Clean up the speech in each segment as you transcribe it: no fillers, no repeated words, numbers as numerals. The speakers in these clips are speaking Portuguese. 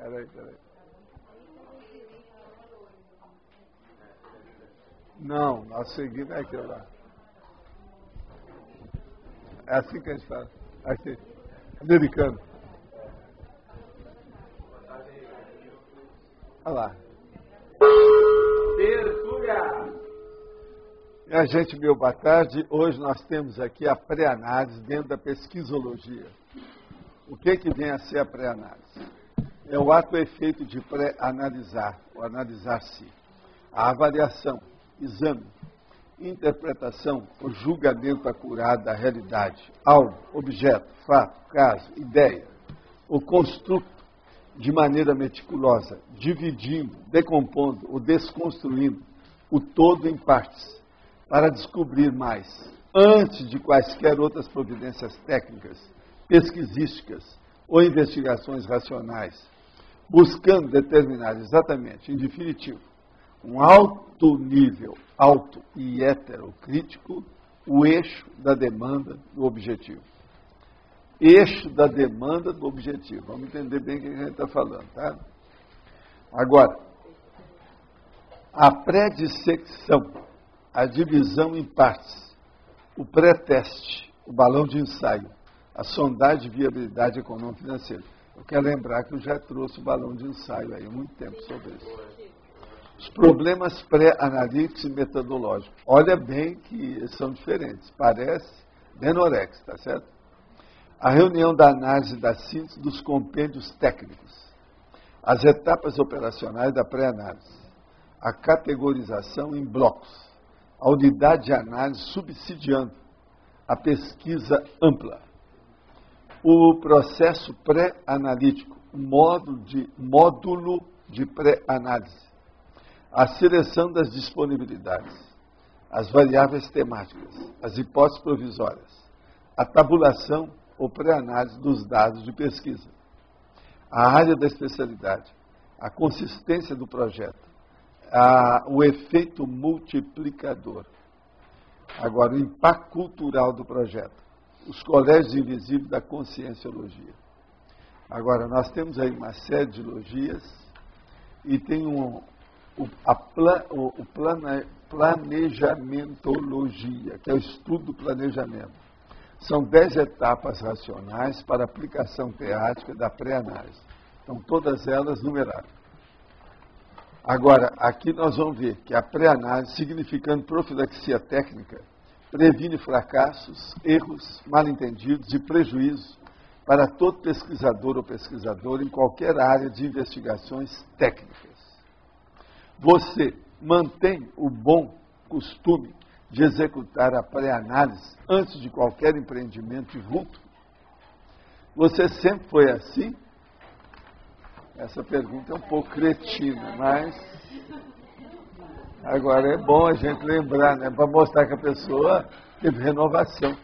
Peraí. Não, nós seguimos aquilo lá. É assim que a gente faz. Aqui. Americano. Olha lá. Minha gente, meu boa tarde. Hoje nós temos aqui a pré-análise dentro da pesquisologia. O que vem a ser a pré-análise? É o ato ou efeito de pré-analisar, ou analisar-se. A avaliação, exame, interpretação ou julgamento acurado da realidade, algo, objeto, fato, caso, ideia, o construto de maneira meticulosa, dividindo, decompondo ou desconstruindo o todo em partes, para descobrir mais, antes de quaisquer outras providências técnicas, pesquisísticas ou investigações racionais, buscando determinar exatamente, em definitivo, um alto nível, alto e heterocrítico, o eixo da demanda do objetivo. Eixo da demanda do objetivo. Vamos entender bem o que a gente está falando, tá? Agora, a pré-dissecção, a divisão em partes, o pré-teste, o balão de ensaio, a sondagem de viabilidade econômico-financeira. Eu quero lembrar que eu já trouxe o balão de ensaio aí há muito tempo sobre isso. Os problemas pré-analíticos e metodológicos. Olha bem que são diferentes. Parece Benorex, tá certo? A reunião da análise da síntese dos compêndios técnicos. As etapas operacionais da pré-análise. A categorização em blocos. A unidade de análise subsidiando. A pesquisa ampla. O processo pré-analítico. Módulo de pré-análise. A seleção das disponibilidades, as variáveis temáticas, as hipóteses provisórias, a tabulação ou pré-análise dos dados de pesquisa, a área da especialidade, a consistência do projeto, o efeito multiplicador. Agora, o impacto cultural do projeto, os colégios invisíveis da conscienciologia. Agora, nós temos aí uma série de logias e tem planejamentologia, que é o estudo do planejamento. São 10 etapas racionais para aplicação teática da pré-análise. Então, todas elas numeradas. Agora, aqui nós vamos ver que a pré-análise, significando profilaxia técnica, previne fracassos, erros, mal-entendidos e prejuízos para todo pesquisador ou pesquisadora em qualquer área de investigações técnicas. Você mantém o bom costume de executar a pré-análise antes de qualquer empreendimento de vulto? Você sempre foi assim? Essa pergunta é um pouco cretina, mas agora é bom a gente lembrar, né, para mostrar que a pessoa teve renovação.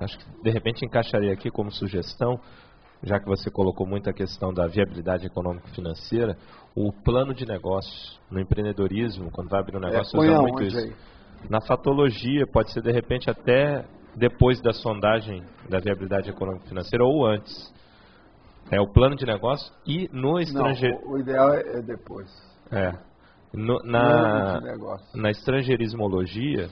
Acho que de repente encaixaria aqui como sugestão, já que você colocou muito a questão da viabilidade econômico-financeira, o plano de negócios no empreendedorismo, quando vai abrir um negócio, usa muito isso. Aí? Na fatologia, pode ser de repente até depois da sondagem da viabilidade econômico-financeira ou antes. É o plano de negócio e no estrangeiro. Não, o ideal é depois. Na estrangeirismologia,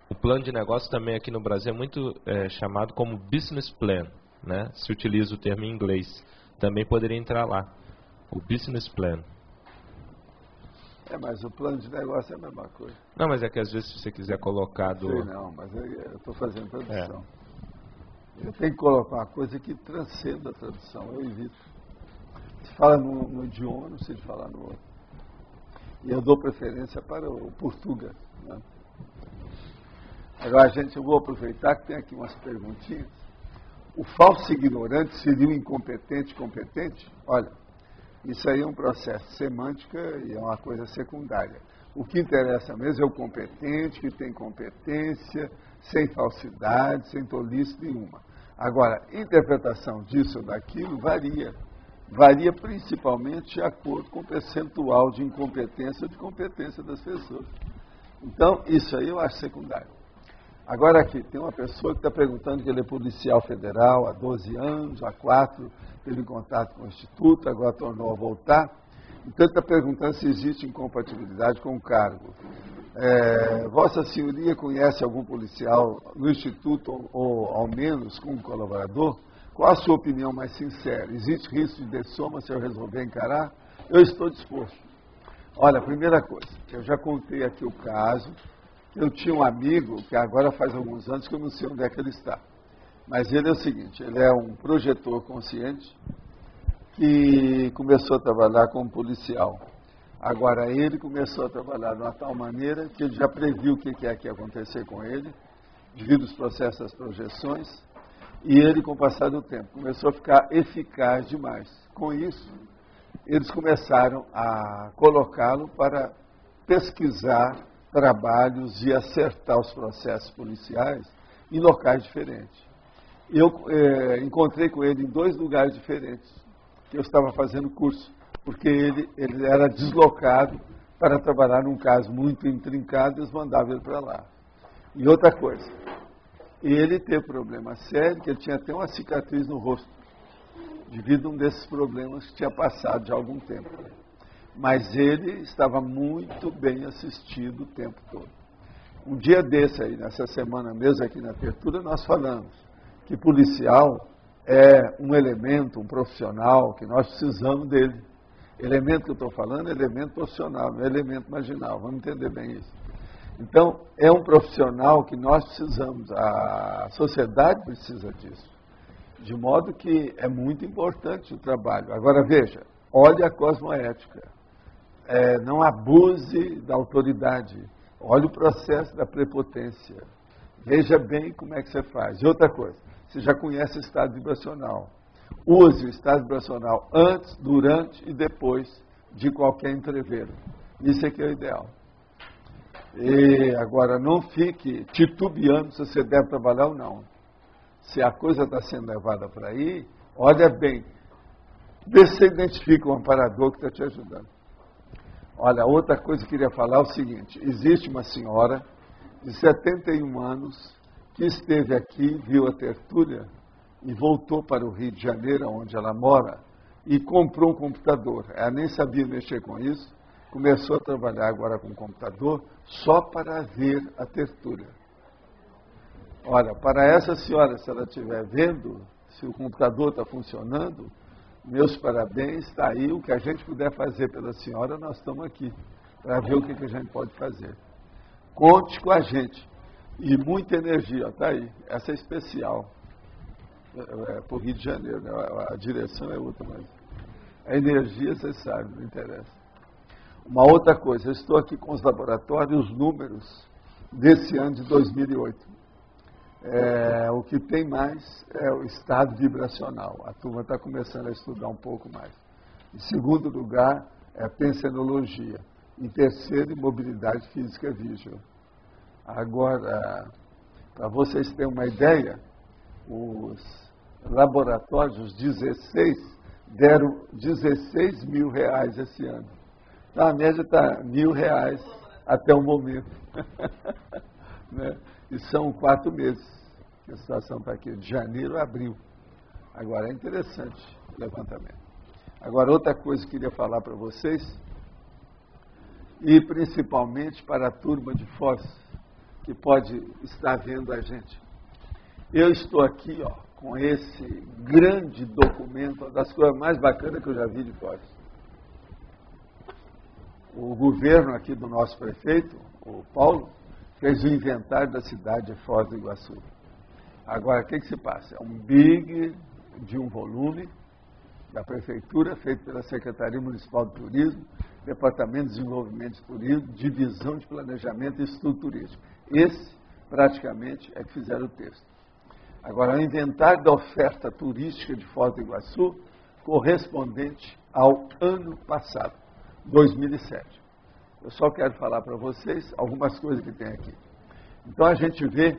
o plano de negócio também aqui no Brasil é muito chamado como business plan. Né? Se utiliza o termo em inglês, também poderia entrar lá, o business plan. Mas o plano de negócio é a mesma coisa. Não, mas é que às vezes se você quiser colocar do... Sei não, mas eu estou fazendo tradução. Eu tenho que colocar uma coisa que transcenda a tradução, eu evito. Se fala no idioma, não sei de falar no outro. E eu dou preferência para o português. Né? Agora, gente, eu vou aproveitar que tem aqui umas perguntinhas. O falso ignorante seria o incompetente competente? Olha, isso aí é um processo semântica e é uma coisa secundária. O que interessa mesmo é o competente, que tem competência, sem falsidade, sem tolice nenhuma. Agora, interpretação disso ou daquilo varia. Varia principalmente de acordo com o percentual de incompetência ou de competência das pessoas. Então, isso aí eu acho secundário. Agora aqui, tem uma pessoa que está perguntando que ele é policial federal há 12 anos, há 4, teve contato com o Instituto, agora tornou a voltar. Então ele está perguntando se existe incompatibilidade com o cargo. Vossa Senhoria conhece algum policial no Instituto, ou ao menos com um colaborador? Qual a sua opinião mais sincera? Existe risco de dessoma se eu resolver encarar? Eu estou disposto. Olha, primeira coisa, eu já contei aqui o caso. Eu tinha um amigo, que agora faz alguns anos que eu não sei onde é que ele está. Mas ele é o seguinte, ele é um projetor consciente que começou a trabalhar como policial. Agora ele começou a trabalhar de uma tal maneira que ele já previu o que é que ia acontecer com ele, devido aos processos das projeções, e ele, com o passar do tempo, começou a ficar eficaz demais. Com isso, eles começaram a colocá-lo para pesquisar trabalhos e acertar os processos policiais em locais diferentes. Eu encontrei com ele em 2 lugares diferentes, que eu estava fazendo curso, porque ele era deslocado para trabalhar num caso muito intrincado, eles mandavam ele para lá. E outra coisa, ele teve problema sério, que ele tinha até uma cicatriz no rosto, devido a um desses problemas que tinha passado de algum tempo. Mas ele estava muito bem assistido o tempo todo. Um dia desse aí, nessa semana mesmo aqui na abertura, nós falamos que policial é um elemento, um profissional, que nós precisamos dele. Elemento que eu estou falando é elemento profissional, não é elemento marginal, vamos entender bem isso. Então, é um profissional que nós precisamos, a sociedade precisa disso. De modo que é muito importante o trabalho. Agora, veja, olhe a cosmoética. Não abuse da autoridade. Olhe o processo da prepotência. Veja bem como é que você faz. E outra coisa, você já conhece o estado vibracional. Use o estado vibracional antes, durante e depois de qualquer entreveiro. Isso é que é o ideal. E agora, não fique titubeando se você deve trabalhar ou não. Se a coisa está sendo levada para aí, olha bem. Vê se você identifica um amparador que está te ajudando. Olha, outra coisa que eu queria falar é o seguinte. Existe uma senhora de 71 anos que esteve aqui, viu a tertúlia e voltou para o Rio de Janeiro, onde ela mora, e comprou um computador. Ela nem sabia mexer com isso, começou a trabalhar agora com o computador só para ver a tertúlia. Olha, para essa senhora, se ela estiver vendo, se o computador está funcionando, meus parabéns, está aí. O que a gente puder fazer pela senhora, nós estamos aqui, para ver o que a gente pode fazer. Conte com a gente. E muita energia, está aí. Essa é especial. Para o Rio de Janeiro, né? A direção é outra, mas a energia, você sabe, não interessa. Uma outra coisa, eu estou aqui com os laboratórios, os números desse ano de 2008. O que tem mais é o estado vibracional. A turma está começando a estudar um pouco mais. Em segundo lugar, é a pensenologia. Em terceiro, mobilidade física vígil. Agora, para vocês terem uma ideia, os laboratórios, os 16, deram 16 mil reais esse ano. Então, a média está R$1.000 até o momento. Né? E são 4 meses que a situação está aqui, de janeiro a abril. Agora, é interessante o levantamento. Agora, outra coisa que eu queria falar para vocês, e principalmente para a turma de Foz, que pode estar vendo a gente. Eu estou aqui, ó, com esse grande documento, uma das coisas mais bacanas que eu já vi de Foz. O governo aqui do nosso prefeito, o Paulo, fez o inventário da cidade de Foz do Iguaçu. Agora, o que se passa? É um big de um volume da prefeitura, feito pela Secretaria Municipal de Turismo, Departamento de Desenvolvimento de Turismo, Divisão de Planejamento e Estudo Turístico. Esse, praticamente, é que fizeram o texto. Agora, o inventário da oferta turística de Foz do Iguaçu, correspondente ao ano passado, 2007. Eu só quero falar para vocês algumas coisas que tem aqui. Então, a gente vê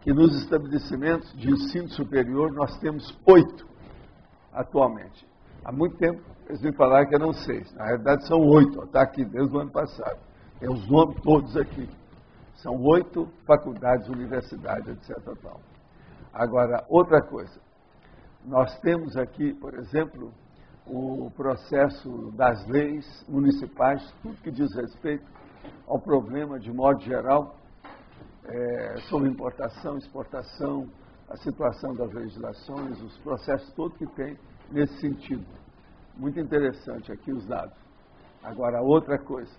que nos estabelecimentos de ensino superior nós temos 8 atualmente. Há muito tempo eles me falaram que eram 6. Na realidade são 8, está aqui desde o ano passado. Tem os nomes todos aqui. São 8 faculdades, universidades, etc. Tal. Agora, outra coisa. Nós temos aqui, por exemplo, o processo das leis municipais, tudo que diz respeito ao problema, de modo geral, sobre importação, exportação, a situação das legislações, os processos todos que tem nesse sentido. Muito interessante aqui os dados. Agora, outra coisa.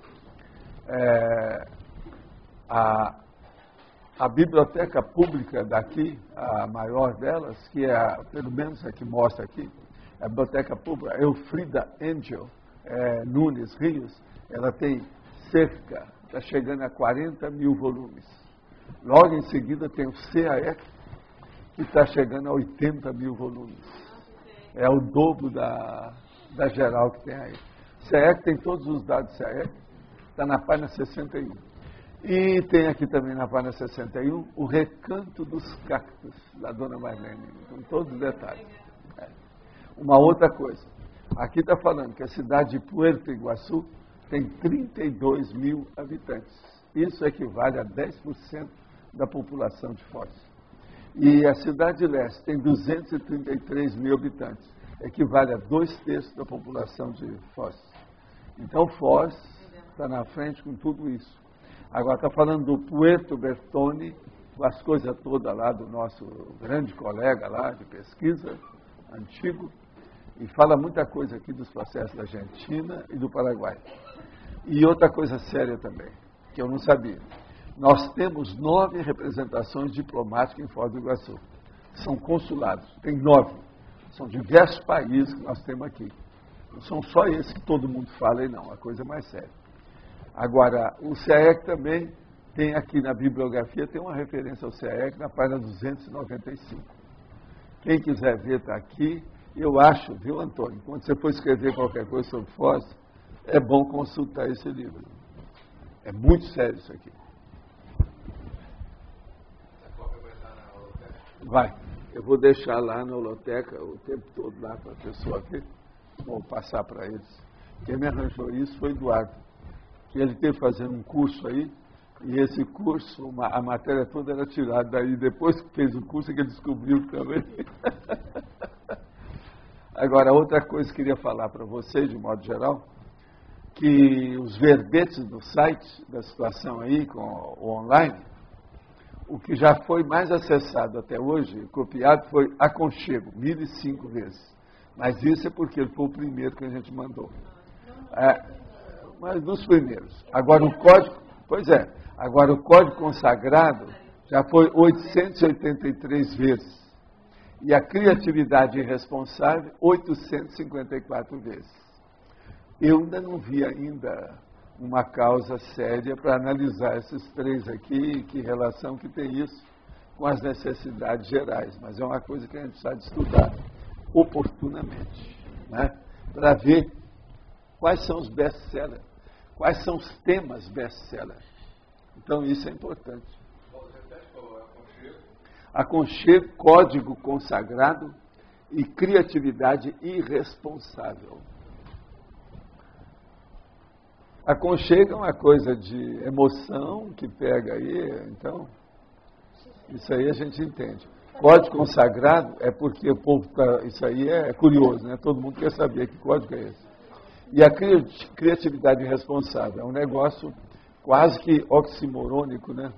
A biblioteca pública daqui, a maior delas, que é, pelo menos a que mostra aqui, a biblioteca pública Elfrida Angel Nunes Rios, ela tem cerca, está chegando a 40 mil volumes. Logo em seguida tem o CAEC, que está chegando a 80 mil volumes. É o dobro da geral que tem aí. CAEC tem todos os dados do CAEC, está na página 61. E tem aqui também na página 61 o Recanto dos Cactos, da dona Marlene, com todos os detalhes. Uma outra coisa, aqui está falando que a cidade de Puerto Iguaçu tem 32 mil habitantes. Isso equivale a 10% da população de Foz. E a cidade de Leste tem 233 mil habitantes, equivale a 2/3 da população de Foz. Então Foz está na frente com tudo isso. Agora está falando do Puerto Bertone, com as coisas todas lá do nosso grande colega lá de pesquisa, antigo, e fala muita coisa aqui dos processos da Argentina e do Paraguai. E outra coisa séria também, que eu não sabia. Nós temos 9 representações diplomáticas em Foz do Iguaçu. São consulados, tem 9. São diversos países que nós temos aqui. Não são só esses que todo mundo fala aí não, a coisa é mais séria. Agora, o CAEC também tem aqui na bibliografia, tem uma referência ao CAEC na página 295. Quem quiser ver está aqui. Eu acho, viu, Antônio, quando você for escrever qualquer coisa sobre Foz, é bom consultar esse livro. É muito sério isso aqui. A cópia vai estar na holoteca? Vai. Eu vou deixar lá na holoteca o tempo todo lá para a pessoa ver. Vou passar para eles. Quem me arranjou isso foi Eduardo, que ele teve fazendo um curso aí, e esse curso, a matéria toda era tirada daí. Depois que fez o curso, é que ele descobriu também. Agora, outra coisa que eu queria falar para vocês, de modo geral, que os verbetes do site, da situação aí, com o online, o que já foi mais acessado até hoje, copiado, foi Aconchego, 1.005 vezes. Mas isso é porque ele foi o primeiro que a gente mandou. Mas dos primeiros. Agora o código, agora o código consagrado já foi 883 vezes. E a criatividade irresponsável, 854 vezes. Eu ainda não vi uma causa séria para analisar esses 3 aqui, que relação que tem isso com as necessidades gerais. Mas é uma coisa que a gente precisa de estudar oportunamente, né? Para ver quais são os best-sellers, quais são os temas best-sellers. Então isso é importante. Aconchego, código consagrado e criatividade irresponsável. Aconchego é uma coisa de emoção que pega aí, então, isso aí a gente entende. Código consagrado é porque o povo isso aí é curioso, né? Todo mundo quer saber que código é esse. E a criatividade irresponsável é um negócio quase que oximorônico, né?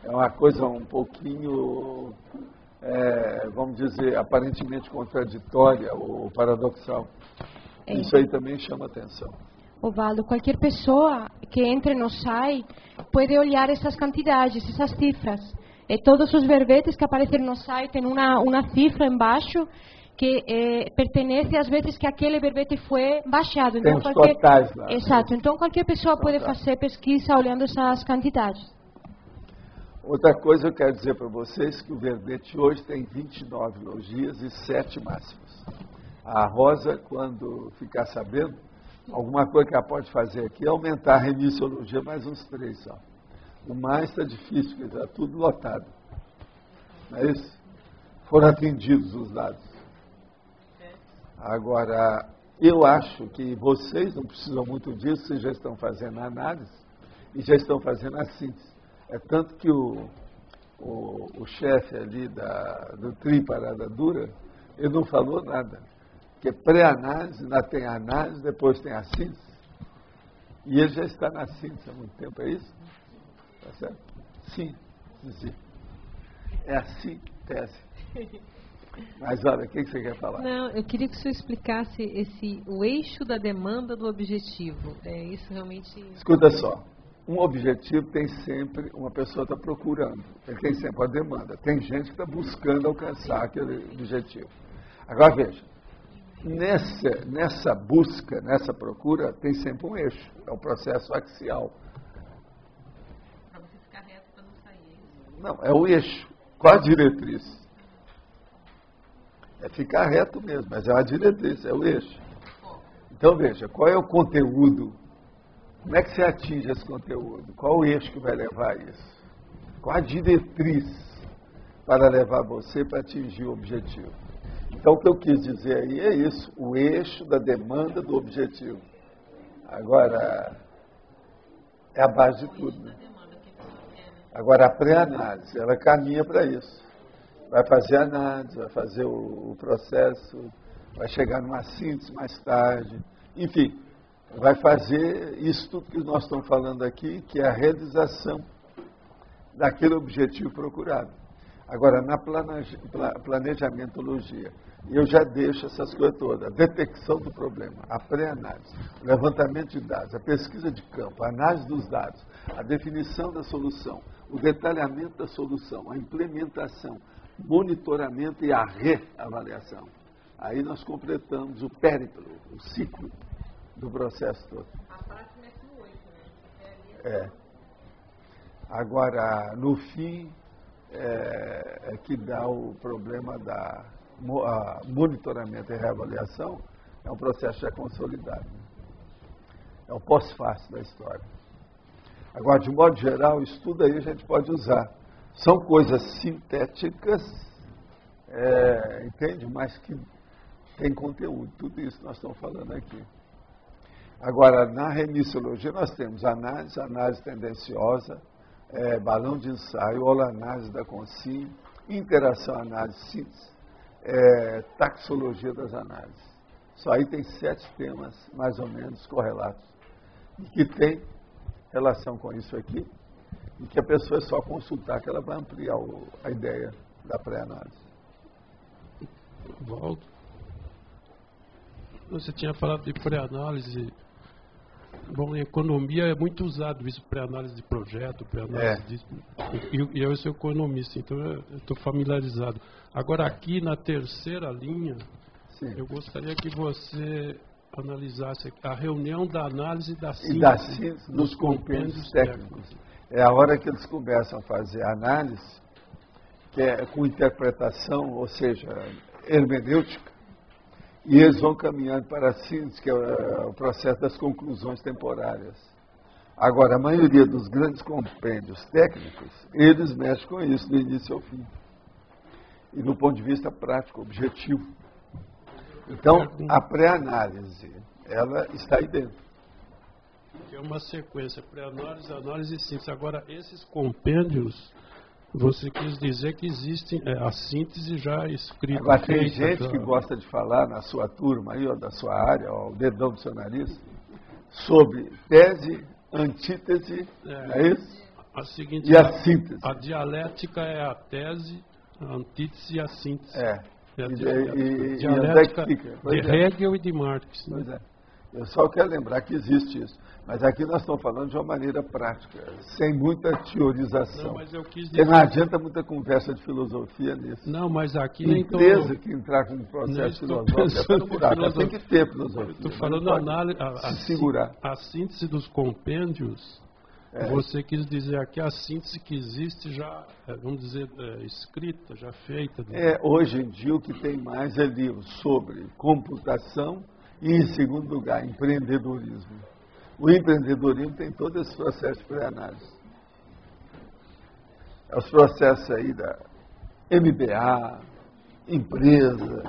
É uma coisa um pouquinho, vamos dizer, aparentemente contraditória ou paradoxal. Isso aí também chama atenção. Ovaldo, qualquer pessoa que entre no site pode olhar essas quantidades, essas cifras. E todos os verbetes que aparecem no site têm uma cifra embaixo que pertence às vezes que aquele verbete foi baixado. Tem então, os totais lá. Exato. Então qualquer pessoa pode fazer pesquisa olhando essas quantidades. Outra coisa eu quero dizer para vocês que o verbete hoje tem 29 logias e 7 máximos. A Rosa, quando ficar sabendo, alguma coisa que ela pode fazer aqui é aumentar a remissologia mais uns 3 só. O mais está difícil, porque está tudo lotado. Não é isso? Foram atendidos os dados. Agora, eu acho que vocês não precisam muito disso, vocês já estão fazendo a análise e já estão fazendo a síntese. É tanto que o chefe ali do TRI Parada Dura, ele não falou nada. Porque pré-análise, ainda tem a análise, depois tem a síntese. E ele já está na síntese há muito tempo, é isso? Tá certo? Sim. É a síntese. Mas olha, o que você quer falar? Não, eu queria que o senhor explicasse o eixo da demanda do objetivo. Isso realmente... Escuta só. Um objetivo tem sempre, uma pessoa está procurando. Ele tem sempre uma demanda. Tem gente que está buscando alcançar aquele objetivo. Agora veja, nessa busca, nessa procura, tem sempre um eixo. É um processo axial. Para você ficar reto para não sair. Não, é o eixo. Qual a diretriz? É ficar reto mesmo, mas é uma diretriz, é o eixo. Então veja, qual é o conteúdo? Como é que você atinge esse conteúdo? Qual o eixo que vai levar a isso? Qual a diretriz para levar você para atingir o objetivo? Então, o que eu quis dizer aí é isso, o eixo da demanda do objetivo. Agora, é a base de tudo. Né? Agora, a pré-análise, ela caminha para isso. Vai fazer a análise, vai fazer o processo, vai chegar numa síntese mais tarde, enfim, vai fazer isso tudo que nós estamos falando aqui, que é a realização daquele objetivo procurado. Agora, na planejamentologia, eu já deixo essas coisas todas, a detecção do problema, a pré-análise, o levantamento de dados, a pesquisa de campo, a análise dos dados, a definição da solução, o detalhamento da solução, a implementação, monitoramento e a reavaliação. Aí nós completamos o périplo, o ciclo do processo todo. A parte começa no 8, né? Agora, no fim, é que dá o problema da monitoramento e reavaliação, é um processo já consolidado. É o pós-fácil da história. Agora, de modo geral, isso tudo aí a gente pode usar. São coisas sintéticas, entende? Mas que tem conteúdo. Tudo isso nós estamos falando aqui. Agora, na remissiologia, nós temos análise tendenciosa, balão de ensaio, holoanálise da Consim, interação, análise, síntese, taxologia das análises. Só aí tem 7 temas, mais ou menos, correlatos, e que tem relação com isso aqui, e que a pessoa é só consultar que ela vai ampliar a ideia da pré-análise. Volto. Você tinha falado de pré-análise. Bom, em economia é muito usado isso, pré-análise de projeto, pré-análise disso. E eu sou economista, então eu estou familiarizado. Agora, aqui na terceira linha, sim, eu gostaria que você analisasse a reunião da análise e da síntese dos compêndios técnicos. É a hora que eles começam a fazer a análise, que é com interpretação, ou seja, hermenêutica, e eles vão caminhando para a síntese, que é o processo das conclusões temporárias. Agora, a maioria dos grandes compêndios técnicos, eles mexem com isso, do início ao fim. E do ponto de vista prático, objetivo. Então, a pré-análise, ela está aí dentro. Que é uma sequência, pré-análise, análise e síntese. Agora, esses compêndios, você quis dizer que existem a síntese já escrita. Agora, tem gente que gosta de falar na sua turma, aí, ou da sua área, ou o dedão do seu nariz, sobre tese, antítese, é isso? E a síntese. A dialética é a tese, a antítese e a síntese. Dialética de Hegel e de Marx. Pois é. Eu só quero lembrar que existe isso. Mas aqui nós estamos falando de uma maneira prática, sem muita teorização. Não, mas eu quis dizer... Porque não adianta muita conversa de filosofia nisso. Não, mas aqui nem empresa que entrar com um processo filosófico é no buraco. Tem que ter filosofia. Estou falando a síntese dos compêndios. Você quis dizer aqui a síntese que existe já, vamos dizer, escrita, já feita. Hoje em dia o que tem mais é livros sobre computação e, em segundo lugar, empreendedorismo. O empreendedorismo tem todo esse processo de pré-análise. É os processos aí da MBA, empresa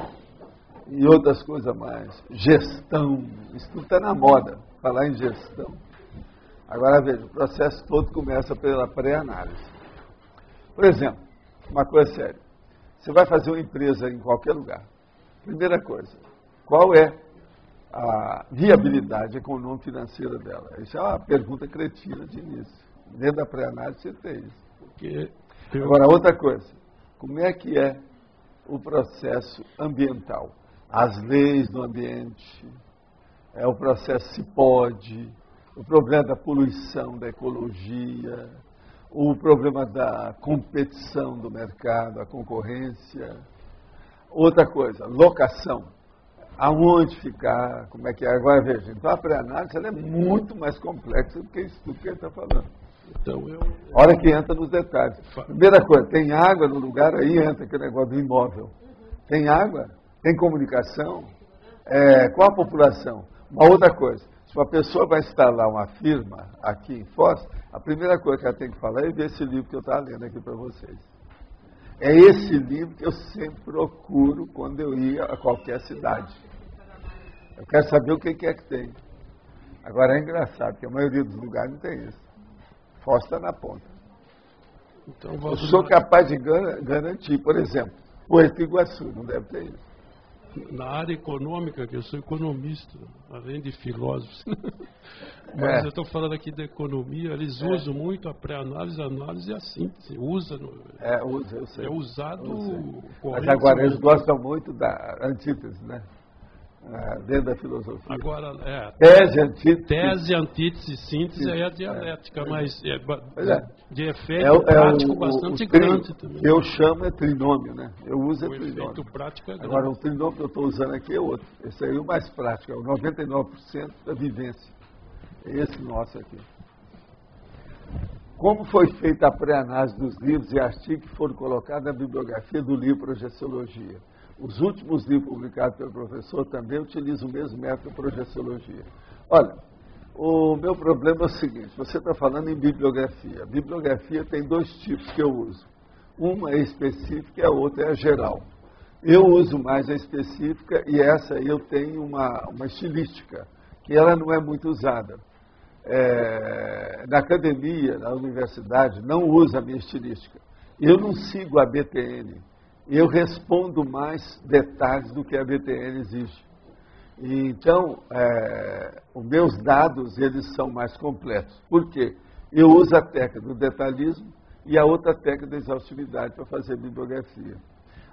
e outras coisas mais. Gestão, isso tudo está na moda, falar em gestão. Agora veja, o processo todo começa pela pré-análise. Por exemplo, uma coisa séria. Você vai fazer uma empresa em qualquer lugar. Primeira coisa, qual é a viabilidade econômico-financeira dela? Isso é uma pergunta cretina de início. Dentro da pré-análise você tem isso. Agora, outra coisa, como é que é o processo ambiental? As leis do ambiente, o processo se pode, o problema da poluição, da ecologia, o problema da competição do mercado, a concorrência. Outra coisa, locação. Aonde ficar, como é que é. Agora veja, então a pré-análise ela é muito mais complexa do que isso tudo que ele está falando. Então, hora que entra nos detalhes. Primeira coisa, tem água no lugar, aí entra aquele negócio do imóvel. Tem água? Tem comunicação? Qual a população? Uma outra coisa, se uma pessoa vai instalar uma firma aqui em Foz, a primeira coisa que ela tem que falar é ver esse livro que eu estava lendo aqui para vocês. É esse livro que eu sempre procuro quando eu ia a qualquer cidade. Eu quero saber o que é que tem. Agora é engraçado, porque a maioria dos lugares não tem isso. Foz está na ponta. Então, eu sou capaz de garantir, por exemplo, Porto Iguaçu, não deve ter isso. Na área econômica, que eu sou economista, além de filósofo, mas eu estou falando aqui da economia, eles usam muito a pré-análise, a análise e a síntese. Usa, eu sei. É usado mas agora eles gostam muito da antítese, né? Dentro da filosofia. Agora, tese, antítese. Tese, antítese e síntese é a dialética, mas de efeito prático bastante grande também. Eu chamo trinômio, né? Eu uso trinômio. O efeito prático é grande. Agora, o trinômio que eu estou usando aqui é outro. Esse aí é o mais prático, é o 99% da vivência. É esse nosso aqui. Como foi feita a pré-análise dos livros e artigos que foram colocados na bibliografia do livro Projeciologia? Os últimos livros publicados pelo professor também utilizam o mesmo método de projeciologia. Olha, o meu problema é o seguinte, você está falando em bibliografia. A bibliografia tem dois tipos que eu uso. Uma é específica e a outra é a geral. Eu uso mais a específica e essa aí eu tenho uma estilística, que ela não é muito usada. Na academia, na universidade, não usa a minha estilística. Eu não sigo a BTN. Eu respondo mais detalhes do que a BTN exige. Então, os meus dados, eles são mais completos. Por quê? Eu uso a técnica do detalhismo e a outra técnica da exaustividade para fazer bibliografia.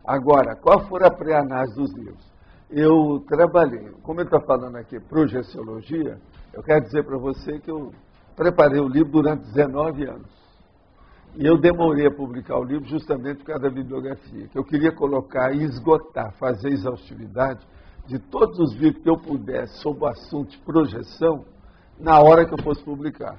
Agora, qual for a pré-análise dos livros? Eu trabalhei, como ele está falando aqui, projeciologia, eu quero dizer para você que eu preparei o livro durante 19 anos. E eu demorei a publicar o livro justamente por causa da bibliografia, que eu queria colocar e esgotar, fazer exaustividade de todos os livros que eu pudesse sobre o assunto de projeção na hora que eu fosse publicar.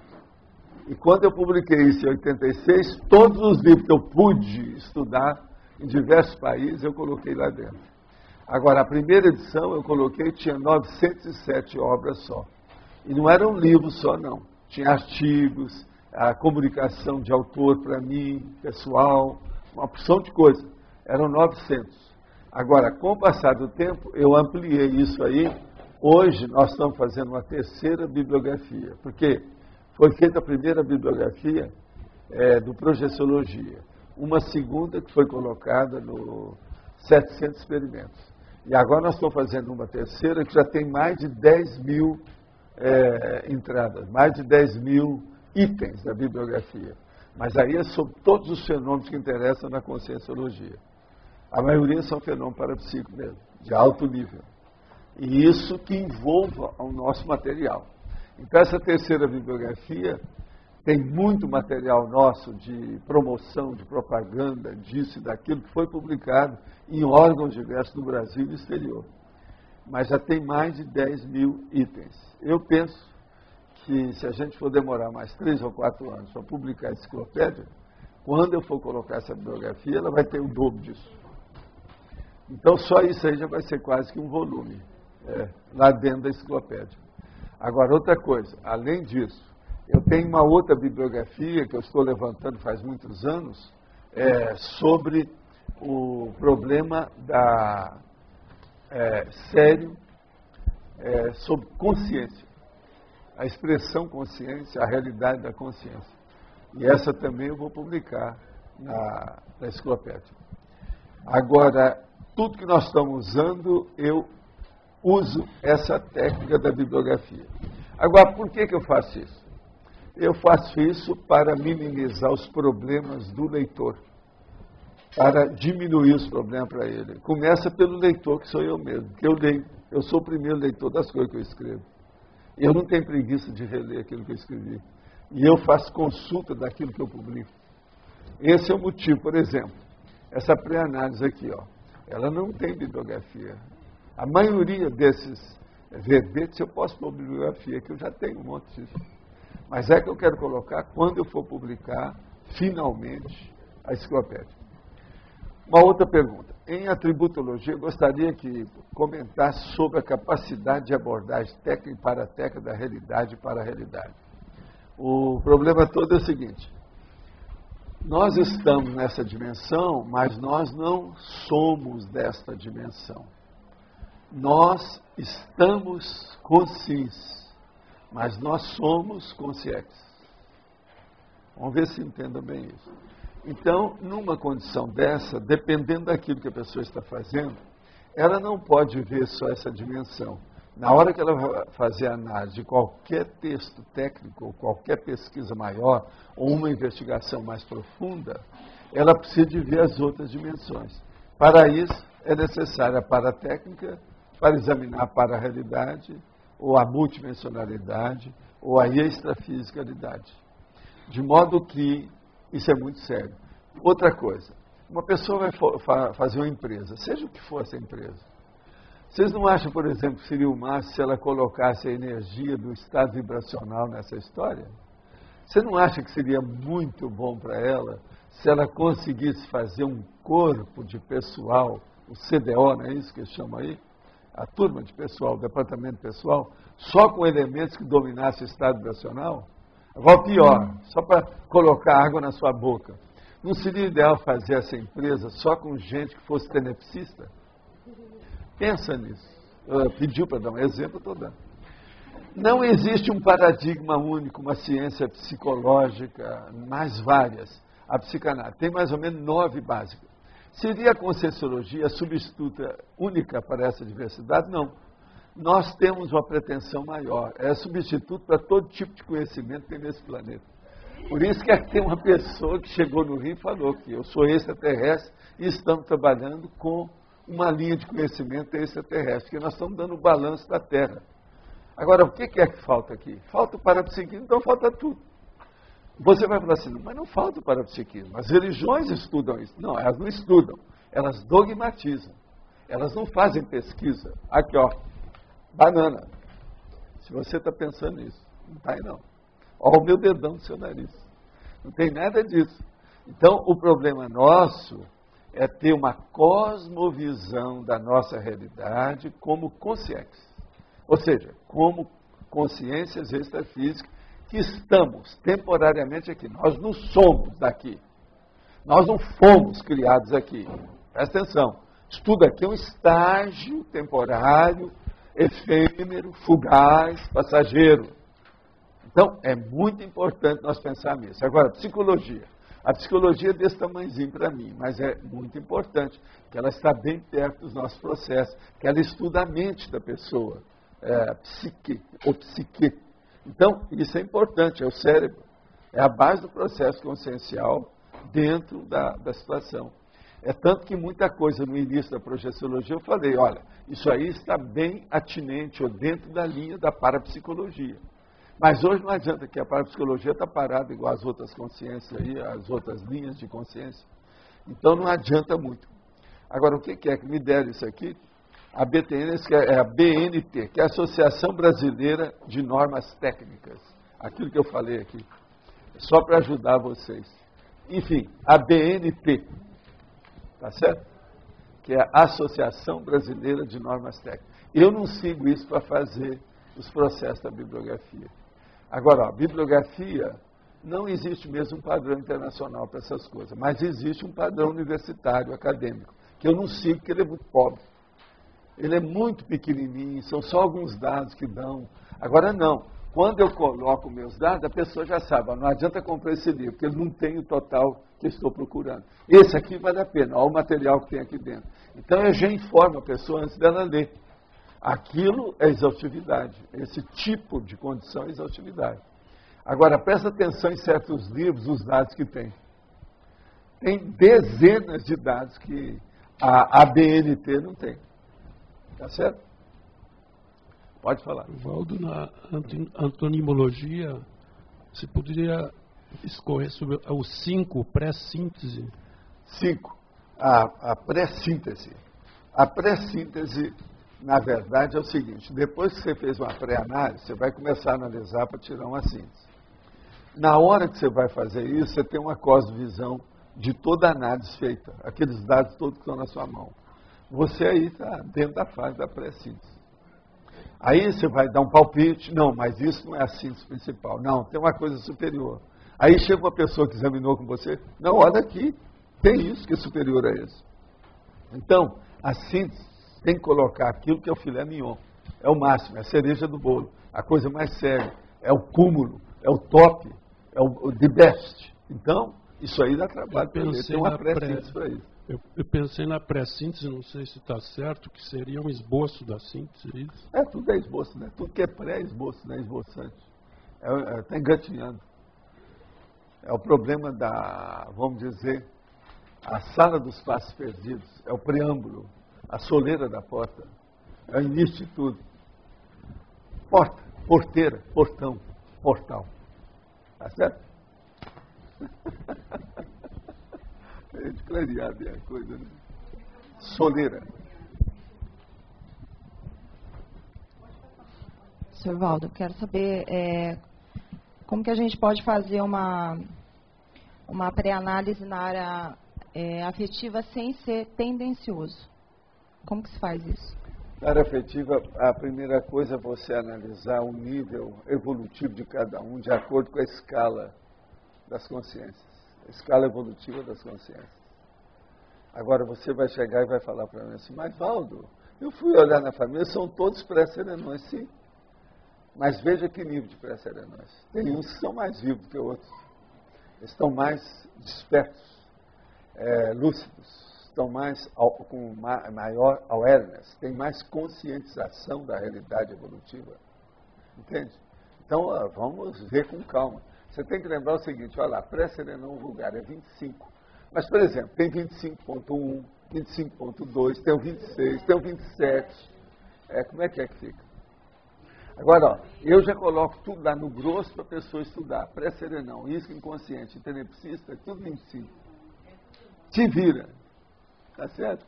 E quando eu publiquei isso em 86, todos os livros que eu pude estudar em diversos países, eu coloquei lá dentro. Agora, a primeira edição eu coloquei, tinha 907 obras só. E não era um livro só, não. Tinha artigos, a comunicação de autor para mim, pessoal, uma porção de coisas. Eram 900. Agora, com o passar do tempo, eu ampliei isso aí. Hoje, nós estamos fazendo uma terceira bibliografia, porque foi feita a primeira bibliografia do Projeciologia. Uma segunda que foi colocada no 700 experimentos. E agora nós estamos fazendo uma terceira que já tem mais de 10 mil entradas, mais de 10 mil itens da bibliografia. Mas aí é sobre todos os fenômenos que interessam na conscienciologia. A maioria são fenômenos parapsíquicos mesmo, de alto nível. E isso que envolva o nosso material. Então essa terceira bibliografia tem muito material nosso de promoção, de propaganda, disso e daquilo, que foi publicado em órgãos diversos do Brasil e do exterior. Mas já tem mais de 10 mil itens. Eu penso que se a gente for demorar mais 3 ou 4 anos para publicar a enciclopédia, quando eu for colocar essa bibliografia, ela vai ter o dobro disso. Então só isso aí já vai ser quase que um volume, lá dentro da enciclopédia. Agora, outra coisa, além disso, eu tenho uma outra bibliografia que eu estou levantando faz muitos anos, sobre o problema sério sobre consciência. a expressão consciência, a realidade da consciência. E essa também eu vou publicar na enciclopédia. Agora, tudo que nós estamos usando, eu uso essa técnica da bibliografia. Agora, por que eu faço isso? Eu faço isso para minimizar os problemas do leitor, para diminuir os problemas para ele. Começa pelo leitor, que sou eu mesmo, que eu leio. Eu sou o primeiro leitor das coisas que eu escrevo. Eu não tenho preguiça de reler aquilo que eu escrevi. E eu faço consulta daquilo que eu publico. Esse é o motivo, por exemplo, essa pré-análise aqui, ó, ela não tem bibliografia. A maioria desses verbetes eu posso pôr bibliografia, que eu já tenho um monte disso. Mas é que eu quero colocar quando eu for publicar, finalmente, a enciclopédia. Uma outra pergunta. Em atributologia, eu gostaria que comentasse sobre a capacidade de abordagem técnica e paratécnica da realidade para a realidade. O problema todo é o seguinte: nós estamos nessa dimensão, mas nós não somos desta dimensão. Nós estamos conscientes, mas nós somos conscientes. Vamos ver se entendam bem isso. Então, numa condição dessa, dependendo daquilo que a pessoa está fazendo, ela não pode ver só essa dimensão. Na hora que ela vai fazer a análise de qualquer texto técnico, ou qualquer pesquisa maior, ou uma investigação mais profunda, ela precisa de ver as outras dimensões. Para isso, é necessária a paratécnica, para examinar a pararrealidade, ou a multidimensionalidade, ou a extrafisicalidade. De modo que isso é muito sério. Outra coisa, uma pessoa vai fazer uma empresa, seja o que for essa empresa. Vocês não acham, por exemplo, que seria o máximo se ela colocasse a energia do estado vibracional nessa história? Você não acha que seria muito bom para ela se ela conseguisse fazer um corpo de pessoal, o CDO, não é isso que eles chamam aí? A turma de pessoal, o departamento pessoal, só com elementos que dominassem o estado vibracional? Agora, pior, só para colocar água na sua boca. Não seria ideal fazer essa empresa só com gente que fosse tenepsista? Pensa nisso. Pediu para dar um exemplo, estou dando. Não existe um paradigma único, uma ciência psicológica, mais várias. A psicanálise tem mais ou menos 9 básicas. Seria a conscienciologia a substituta única para essa diversidade? Não. Nós temos uma pretensão maior. É substituto para todo tipo de conhecimento que tem nesse planeta. Por isso que aqui tem uma pessoa que chegou no Rio e falou que eu sou extraterrestre e estamos trabalhando com uma linha de conhecimento extraterrestre, que nós estamos dando o balanço da Terra. Agora, o que é que falta aqui? Falta o parapsiquismo, então falta tudo. Você vai falar assim, mas não falta o parapsiquismo. As religiões estudam isso. Não, elas não estudam. Elas dogmatizam. Elas não fazem pesquisa. Aqui, ó, banana. Se você está pensando nisso, não está aí não. Olha o meu dedão no seu nariz. Não tem nada disso. Então, o problema nosso é ter uma cosmovisão da nossa realidade como consciência. Ou seja, como consciências extrafísicas que estamos temporariamente aqui. Nós não somos daqui. Nós não fomos criados aqui. Presta atenção. Isso tudo aqui é um estágio temporário, efêmero, fugaz, passageiro. Então, é muito importante nós pensarmos nisso. Agora, psicologia. A psicologia é desse tamanhozinho para mim, mas é muito importante, que ela está bem perto dos nossos processos, que ela estuda a mente da pessoa, psique, ou psique. Então, isso é importante, é o cérebro. É a base do processo consciencial dentro da situação. É tanto que muita coisa no início da projeciologia eu falei, olha, isso aí está bem atinente ou dentro da linha da parapsicologia. Mas hoje não adianta que a parapsicologia está parada igual as outras consciências aí, as outras linhas de consciência. Então não adianta muito. Agora, o que é que me deram isso aqui? A BTN é a BNT, que é a Associação Brasileira de Normas Técnicas. Aquilo que eu falei aqui. Só para ajudar vocês. Enfim, a BNT. Tá certo? Que é a Associação Brasileira de Normas Técnicas. Eu não sigo isso para fazer os processos da bibliografia. Agora, a bibliografia, não existe mesmo um padrão internacional para essas coisas, mas existe um padrão universitário, acadêmico, que eu não sigo porque ele é muito pobre. Ele é muito pequenininho, são só alguns dados que dão. Agora não, Quando eu coloco meus dados, a pessoa já sabe, não adianta comprar esse livro, porque ele não tem o total que eu estou procurando. Esse aqui vale a pena, olha o material que tem aqui dentro. Então eu já informo a pessoa antes dela ler. Aquilo é exaustividade, esse tipo de condição é exaustividade. Agora, presta atenção em certos livros, os dados que tem. Tem dezenas de dados que a ABNT não tem. Tá certo? Pode falar. Valdo, na antonimologia, você poderia escorrer sobre os 5, pré-síntese? 5. A pré-síntese. A pré-síntese, na verdade, é o seguinte: depois que você fez uma pré-análise, você vai começar a analisar para tirar uma síntese. Na hora que você vai fazer isso, você tem uma cosmovisão de toda a análise feita, aqueles dados todos que estão na sua mão. Você aí está dentro da fase da pré-síntese. Aí você vai dar um palpite, não, mas isso não é a síntese principal. Não, tem uma coisa superior. Aí chega uma pessoa que examinou com você, não, olha aqui, tem isso que é superior a isso. Então, a síntese tem que colocar aquilo que é o filé mignon. É o máximo, é a cereja do bolo, a coisa mais séria, é o cúmulo, é o top, é o the best. Então, isso aí dá trabalho para ele, tem uma pré-síntese para isso. Eu pensei na pré-síntese, não sei se está certo, que seria um esboço da síntese, é isso? Tudo é esboço, né? Tudo que é pré-esboço, né? Esboçante. Está engatinhando. É o problema da, vamos dizer, a sala dos passos perdidos, é o preâmbulo, a soleira da porta, é o início de tudo. Porta, porteira, portão, portal. Tá certo? É de clarear bem a coisa, né? Soleira. Sr. Valdo, quero saber como que a gente pode fazer uma pré-análise na área afetiva sem ser tendencioso. Como que se faz isso? Na área afetiva, a primeira coisa é você analisar o nível evolutivo de cada um de acordo com a escala das consciências. A escala evolutiva das consciências. Agora você vai chegar e vai falar para mim assim, mas Valdo, eu fui olhar na família, são todos pré-serenões, sim. Mas veja que nível de pré-serenões. Tem uns que são mais vivos que outros. Estão mais despertos, lúcidos, estão mais com maior awareness, tem mais conscientização da realidade evolutiva. Entende? Então, vamos ver com calma. Você tem que lembrar o seguinte, olha lá, pré-serenão vulgar é 25. Mas, por exemplo, tem 25.1, 25.2, tem o 26, tem o 27. Como é que fica? Agora, ó, eu já coloco tudo lá no grosso para a pessoa estudar. Pré-serenão, isso inconsciente, tenepsista, é tudo 25. Te vira. Tá certo?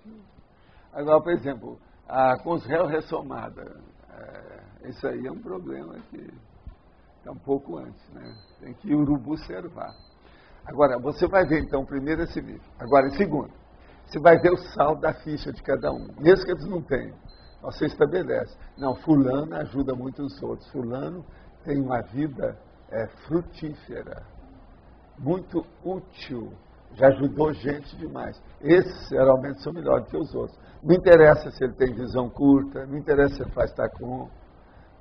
Agora, por exemplo, com os réus ressomada, isso aí é um problema que está um pouco antes, né? Tem que urubu servar. Agora, você vai ver, então, primeiro esse nível. Agora, segundo, você vai ver o saldo da ficha de cada um, mesmo que eles não tenham. Você estabelece. Não, fulano ajuda muito os outros. Fulano tem uma vida frutífera, muito útil, já ajudou gente demais. Esses geralmente são melhores que os outros. Não interessa se ele tem visão curta, não interessa se ele faz tacom.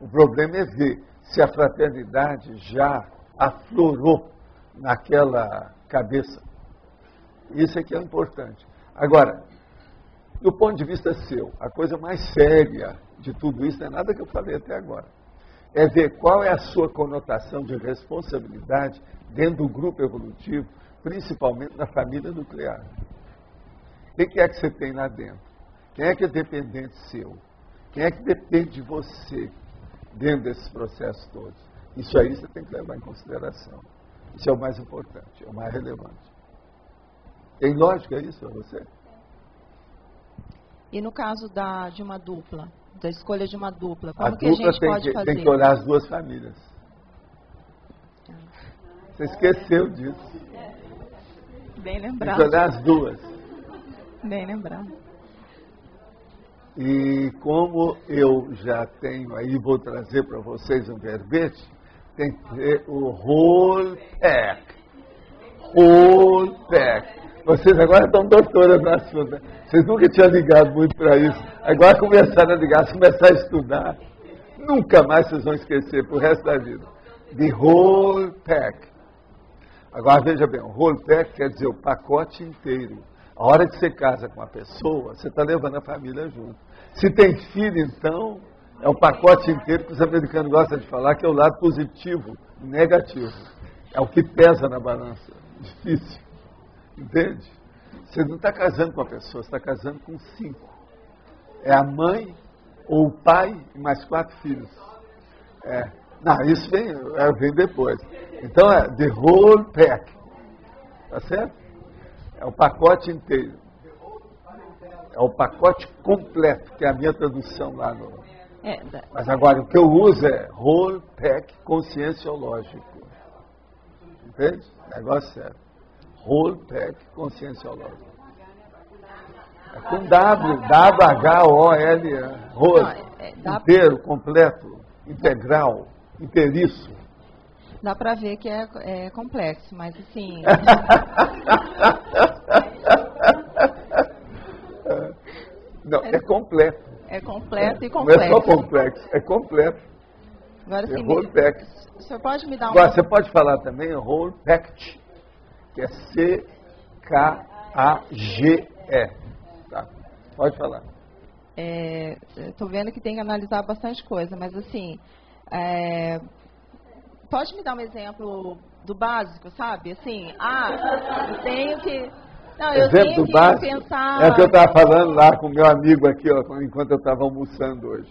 O problema é ver se a fraternidade já aflorou naquela cabeça. Isso é que é importante. Agora, do ponto de vista seu, a coisa mais séria de tudo isso não é nada que eu falei até agora. É ver qual é a sua conotação de responsabilidade dentro do grupo evolutivo, principalmente na família nuclear. O que é que você tem lá dentro? Quem é que é dependente seu? Quem é que depende de você dentro desses processos todos? Isso aí você tem que levar em consideração. Isso é o mais importante, é o mais relevante. Tem lógica isso para você? E no caso de uma dupla, da escolha de uma dupla, como que a gente pode fazer? Tem que olhar as duas famílias. Você esqueceu disso. Bem lembrado. Tem que olhar as duas. Bem lembrado. E como eu já tenho aí, vou trazer para vocês um verbete, tem que ter o whole pack. Whole pack. Vocês agora estão doutoras no assunto, né? Vocês nunca tinham ligado muito para isso. Agora começaram a ligar, começaram a estudar. Nunca mais vocês vão esquecer pro resto da vida. The whole pack. Agora, veja bem, o whole pack quer dizer o pacote inteiro. A hora que você casa com uma pessoa, você está levando a família junto. Se tem filho, então, é o pacote inteiro que os americanos gostam de falar, que é o lado positivo e negativo. É o que pesa na balança. Difícil. Entende? Você não está casando com uma pessoa, você está casando com 5. É a mãe ou o pai e mais 4 filhos. Não, isso vem depois. Então é the whole pack. Tá certo? É o pacote inteiro. É o pacote completo, que é a minha tradução lá no... Mas agora, o que eu uso é whole pack conscienciológico. Entende? Negócio sério. Whole pack conscienciológico. É com W-H-O-L-E. Whole. Inteiro, completo, integral, inteiriço. Dá para ver que é complexo, mas assim... Não, é completo. É completo e complexo. Não é só complexo, é completo. Agora, assim, whole pack. O senhor pode me dar Agora, você pode falar também whole package, que é C-K-A-G-E. Tá? Pode falar. Estou vendo que tem que analisar bastante coisa, mas assim... Pode me dar um exemplo do básico, sabe? Assim, eu tenho que... Não, eu tenho que pensar... É o que eu estava falando lá com o meu amigo aqui, ó, enquanto eu estava almoçando hoje.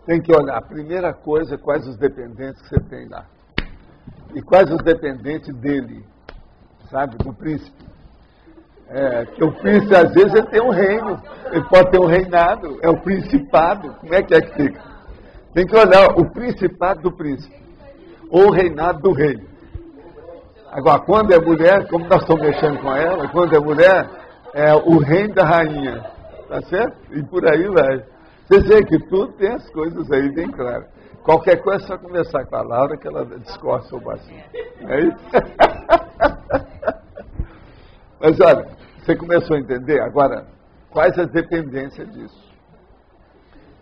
Tem que olhar, a primeira coisa, quais os dependentes que você tem lá. E quais os dependentes dele, sabe? Do príncipe. Que o príncipe, às vezes, ele tem um reino. Ele pode ter um reinado. É o principado. Como é que fica? Tem que olhar o principado do príncipe. Ou o reinado do rei. Agora, quando é mulher, como nós estamos mexendo com ela, quando é mulher, é o reino da rainha. Tá certo? E por aí vai. Vocês veem que tudo tem as coisas aí bem claras. Qualquer coisa é só conversar com a Laura que ela discorre sobre o assunto. É isso? Mas olha, você começou a entender? Agora, quais as dependências disso?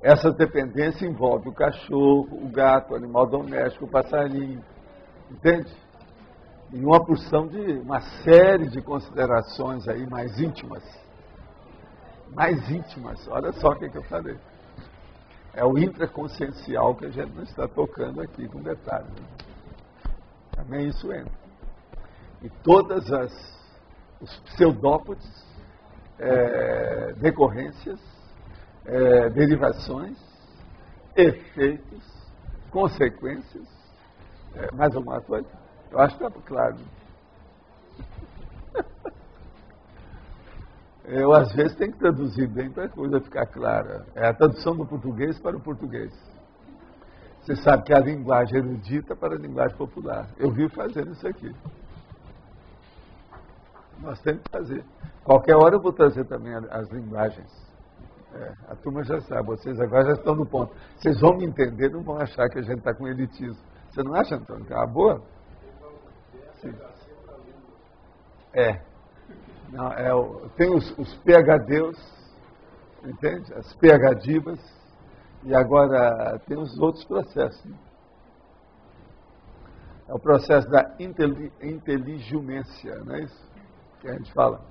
Essas dependências envolvem o cachorro, o gato, o animal doméstico, o passarinho. Entende? E uma porção de uma série de considerações aí mais íntimas. Mais íntimas. Olha só o que eu falei. É o intraconsciencial que a gente não está tocando aqui com detalhes. Também isso entra. E todas os pseudópodes, decorrências, derivações, efeitos, consequências, mais alguma coisa? Eu acho que está claro. Eu, às vezes, tenho que traduzir bem para a coisa ficar clara. É a tradução do português para o português. Você sabe que é a linguagem erudita para a linguagem popular. Eu vivo fazendo isso aqui. Nós temos que fazer. Qualquer hora eu vou trazer também as linguagens. A turma já sabe, vocês agora já estão no ponto. Vocês vão me entender, não vão achar que a gente está com elitismo. Você não acha, Antônio, que é uma boa? Sim. Não, tem os PhDs, entende? As PhDivas, e agora tem os outros processos. Né? É o processo da inteligência, não é isso? Que a gente fala.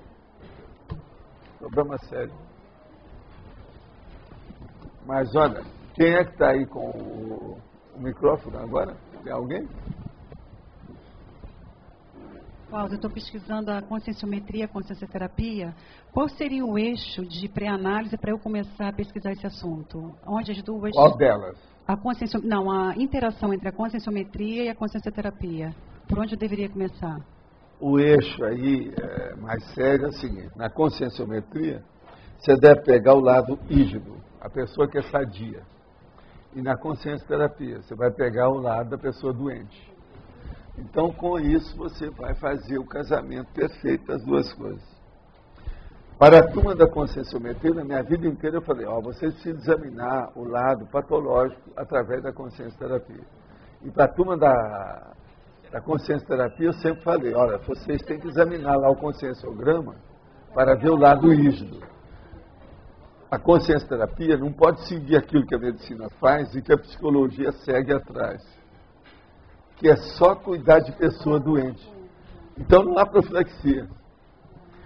Problema sério. Mas olha, quem é que está aí com o microfone agora? Tem alguém? Cláudia, eu estou pesquisando a conscienciometria, a consciencioterapia. Qual seria o eixo de pré-análise para eu começar a pesquisar esse assunto? Onde as duas... Qual delas? A interação entre a conscienciometria e a consciencioterapia. Por onde eu deveria começar? O eixo aí mais sério é o seguinte: na conscienciometria, você deve pegar o lado rígido, a pessoa que é sadia. E na consciencioterapia, você vai pegar o lado da pessoa doente. Então, com isso, você vai fazer o casamento perfeito das duas coisas. Para a turma da conscienciometria, na minha vida inteira, eu falei, vocês precisam examinar o lado patológico através da consciencioterapia. E para a turma da consciencioterapia, eu sempre falei, vocês têm que examinar lá o conscienciograma para ver o lado rígido. a consciência terapia não pode seguir aquilo que a medicina faz e que a psicologia segue atrás, que é só cuidar de pessoa doente. Então não há profilaxia.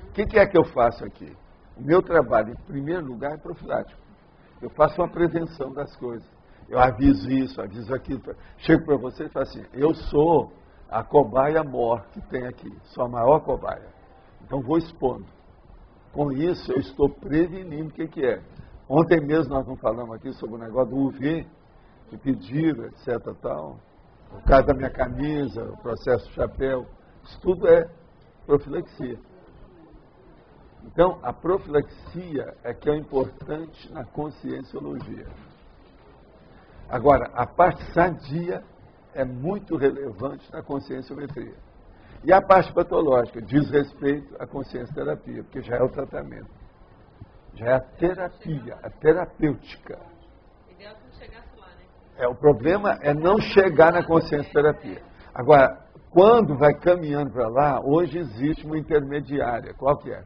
O que é que eu faço aqui? O meu trabalho, em primeiro lugar, é profilático. Eu faço uma prevenção das coisas. Eu aviso isso, aviso aquilo. Chego para você e falo assim, eu sou a cobaia mor que tem aqui, sou a maior cobaia. Então vou expondo. Com isso eu estou prevenindo o que é. Ontem mesmo nós não falamos aqui sobre o negócio do UV, de pedido, etc. Tal. O caso da minha camisa, o processo do chapéu, isso tudo é profilaxia. Então, a profilaxia é que é importante na conscienciologia. Agora, a parte sadia é muito relevante na conscienciometria. E a parte patológica diz respeito à consciência terapia, porque já é o tratamento. Já é a terapia, a terapêutica. Ideal que não chegasse lá, né? O problema é não chegar na consciência terapia. Agora, quando vai caminhando para lá, hoje existe uma intermediária. Qual que é?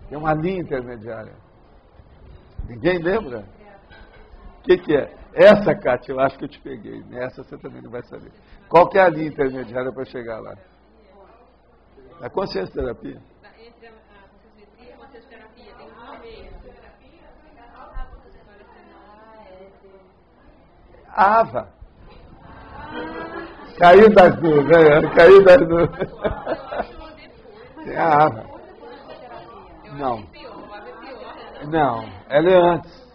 Tem uma linha intermediária. Ninguém lembra? O que é? Essa, Cátia, eu acho que eu te peguei. Nessa você também não vai saber. Qual que é a linha intermediária para chegar lá? A consciência terapia. Entre a conscienciometria e a consciência terapia, tem uma meia. Ava. Caiu das nuvens, caiu das nuvens. Tem a Ava. Não, ela é antes.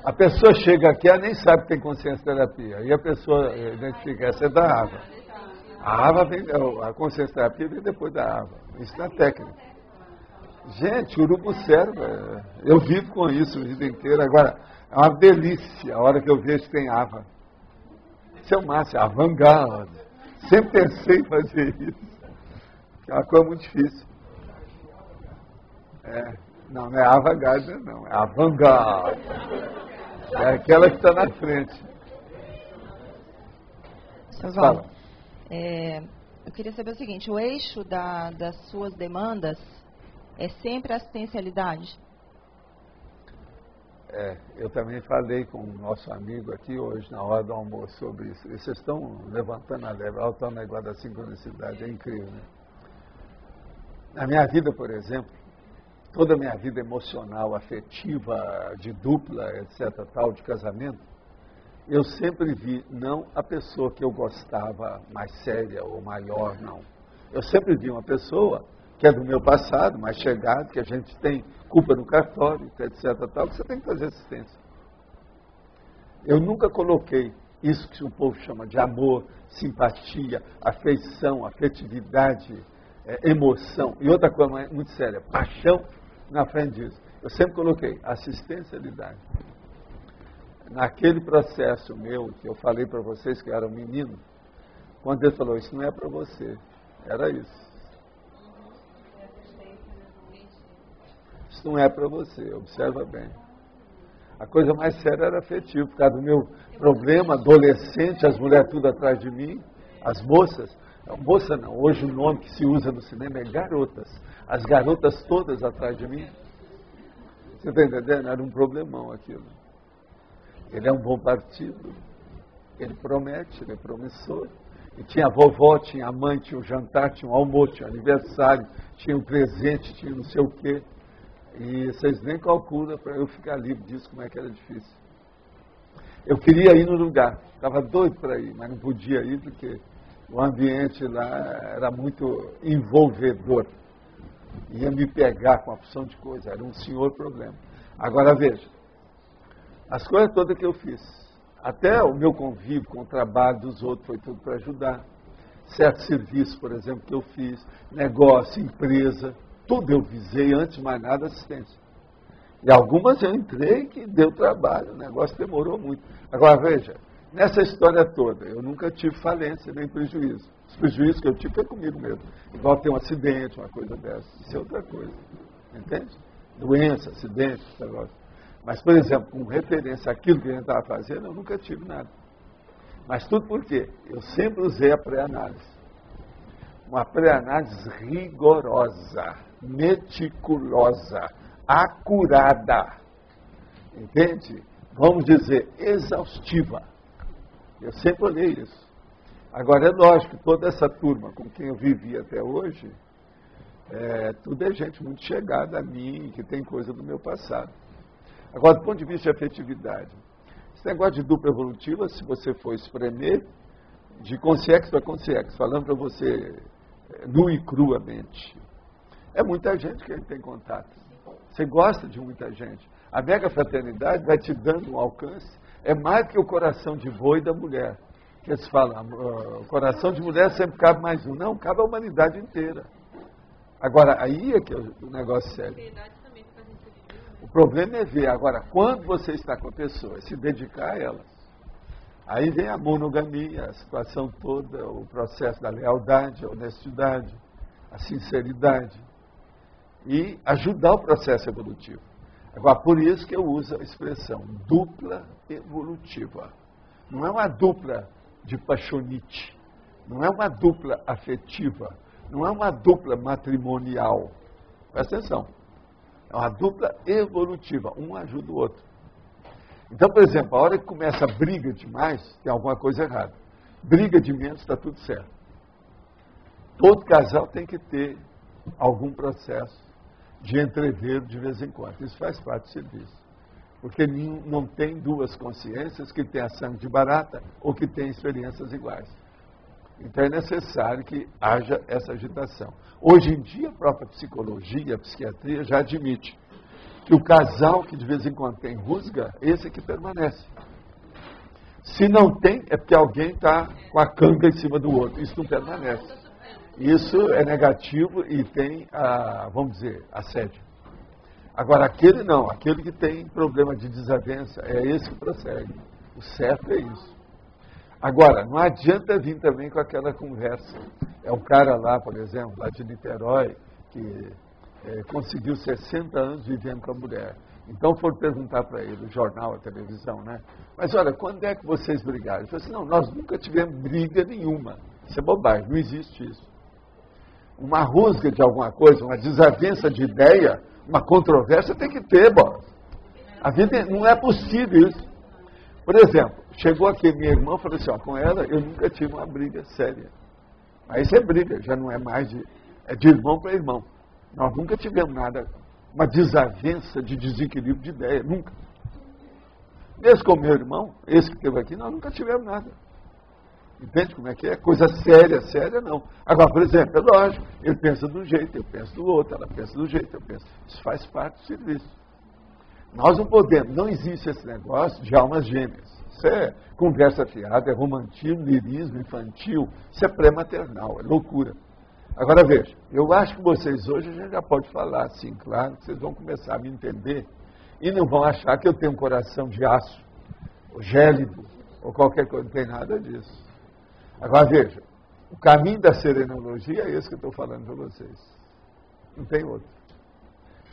A pessoa chega aqui, ela nem sabe que tem consciência terapia. E a pessoa identifica, essa é da Ava. A Ava vem, a consciência terapia vem depois da Ava. Isso na técnica. Gente, urubu cérebro, eu vivo com isso a vida inteira. Agora, é uma delícia a hora que eu vejo que tem Ava. Isso é o máximo, avant-garde. Sempre pensei em fazer isso. É uma coisa muito difícil. Não é avant-garde, não. É avant-garde. É aquela que está na frente. Fala. Eu queria saber o seguinte, o eixo das suas demandas é sempre a assistencialidade? Eu também falei com o nosso amigo aqui hoje, na hora do almoço, sobre isso. E vocês estão levantando a leva, olha o negócio da sincronicidade, é incrível, né? Na minha vida, por exemplo, toda a minha vida emocional, afetiva, de dupla, etc., tal, de casamento, eu sempre vi, não a pessoa que eu gostava mais séria ou maior, não. Eu sempre vi uma pessoa que é do meu passado, mais chegado, que a gente tem culpa no cartório, etc., tal, que você tem que fazer assistência. Eu nunca coloquei isso que o povo chama de amor, simpatia, afeição, afetividade, emoção, e outra coisa muito séria, paixão, na frente disso. Eu sempre coloquei assistencialidade. Naquele processo meu, que eu falei para vocês que eu era um menino, quando ele falou, isso não é para você, era isso. Isso não é para você, observa bem. A coisa mais séria era afetiva, por causa do meu problema adolescente, as mulheres tudo atrás de mim, as moças, moça não, hoje o nome que se usa no cinema é garotas, as garotas todas atrás de mim. Você está entendendo? Era um problemão aquilo. Ele é um bom partido, ele promete, ele é promissor. E tinha a vovó, tinha a mãe, tinha o jantar, tinha o almoço, tinha o aniversário, tinha o presente, tinha não sei o quê. E vocês nem calculam para eu ficar livre disso, como é que era difícil. Eu queria ir no lugar, estava doido para ir, mas não podia ir porque o ambiente lá era muito envolvedor. Ia me pegar com a opção de coisa, era um senhor problema. Agora veja, as coisas todas que eu fiz, até o meu convívio com o trabalho dos outros foi tudo para ajudar. Certo serviço, por exemplo, que eu fiz, negócio, empresa, tudo eu visei, antes de mais nada, assistência. E algumas eu entrei que deu trabalho, o negócio demorou muito. Agora veja, nessa história toda, eu nunca tive falência nem prejuízo. Os prejuízos que eu tive foi comigo mesmo. Igual ter um acidente, uma coisa dessa. Isso é outra coisa. Entende? Doença, acidente, esse negócio. Mas, por exemplo, com referência àquilo que a gente estava fazendo, eu nunca tive nada. Mas tudo por quê? Eu sempre usei a pré-análise. Uma pré-análise rigorosa, meticulosa, acurada, entende? Vamos dizer, exaustiva. Eu sempre olhei isso. Agora, é lógico, toda essa turma com quem eu vivi até hoje, tudo é gente muito chegada a mim, que tem coisa do meu passado. Agora, do ponto de vista de afetividade, esse negócio de dupla evolutiva, se você for espremer, de consciência para consciência, falando para você nu e cruamente, é muita gente que ele tem contato. Você gosta de muita gente. A mega fraternidade vai te dando um alcance, é mais que o coração de boi da mulher. Que eles falam, o coração de mulher sempre cabe mais um. Não, cabe a humanidade inteira. Agora, aí é que é o negócio sério. O problema é ver. Agora, quando você está com a pessoa, se dedicar a elas, aí vem a monogamia, a situação toda, o processo da lealdade, a honestidade, a sinceridade, e ajudar o processo evolutivo. Agora, por isso que eu uso a expressão dupla evolutiva. Não é uma dupla de paixonite, não é uma dupla afetiva, não é uma dupla matrimonial. Presta atenção. É uma dupla evolutiva, um ajuda o outro. Então, por exemplo, a hora que começa a briga demais, tem alguma coisa errada. Briga de menos, está tudo certo. Todo casal tem que ter algum processo de entreveiro de vez em quando. Isso faz parte do serviço. Porque não tem duas consciências que tenham sangue de barata ou que tenham experiências iguais. Então é necessário que haja essa agitação. Hoje em dia, a própria psicologia, a psiquiatria já admite que o casal que de vez em quando tem rusga, esse é que permanece. Se não tem, é porque alguém está com a canga em cima do outro. Isso não permanece. Isso é negativo e tem, vamos dizer, assédio. Agora, aquele não, aquele que tem problema de desavença, é esse que prossegue. O certo é isso. Agora, não adianta vir também com aquela conversa. É um cara lá, por exemplo, lá de Niterói, que conseguiu 60 anos vivendo com a mulher. Então foram perguntar para ele, o jornal, a televisão, né? Mas olha, quando é que vocês brigaram? Ele falou assim, não, nós nunca tivemos briga nenhuma. Isso é bobagem, não existe isso. Uma rusga de alguma coisa, uma desavença de ideia, uma controvérsia tem que ter, bola. A vida não é possível isso. Por exemplo, chegou aqui minha irmã e falou assim, ó, com ela eu nunca tive uma briga séria. Mas isso é briga, já não é mais de irmão para irmão. Nós nunca tivemos nada, uma desavença de desequilíbrio de ideia, nunca. Mesmo com meu irmão, esse que esteve aqui, nós nunca tivemos nada. Entende como é que é? Coisa séria, séria não. Agora, por exemplo, é lógico, ele pensa de um jeito, eu penso do outro, ela pensa do jeito, eu penso. Isso faz parte do serviço. Nós não podemos, não existe esse negócio de almas gêmeas. Isso é conversa fiada, é romantismo, lirismo, infantil, isso é pré-maternal, é loucura. Agora veja, eu acho que vocês hoje a gente já pode falar assim, claro, que vocês vão começar a me entender e não vão achar que eu tenho um coração de aço, ou gélido, ou qualquer coisa, não tem nada disso. Agora veja, o caminho da serenologia é esse que eu estou falando para vocês. Não tem outro.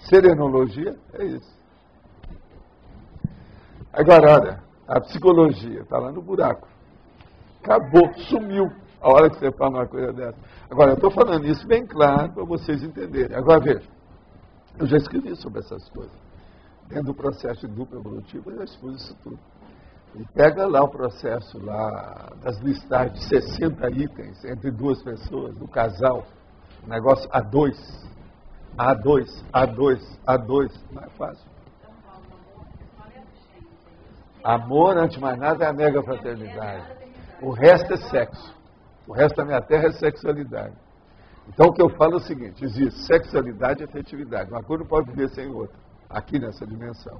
Serenologia é isso. Agora, olha, a psicologia está lá no buraco. Acabou, sumiu a hora que você fala uma coisa dessa. Agora, eu estou falando isso bem claro para vocês entenderem. Agora, veja, eu já escrevi sobre essas coisas. Dentro do processo de dupla evolutiva, eu já expus isso tudo. E pega lá o processo lá das listagens de 60 itens entre duas pessoas, do casal, o negócio A2, não é fácil. Amor, antes de mais nada, é a mega fraternidade. O resto é sexo. O resto da minha terra é sexualidade. Então o que eu falo é o seguinte, existe sexualidade e afetividade. Uma coisa não pode viver sem outra, aqui nessa dimensão.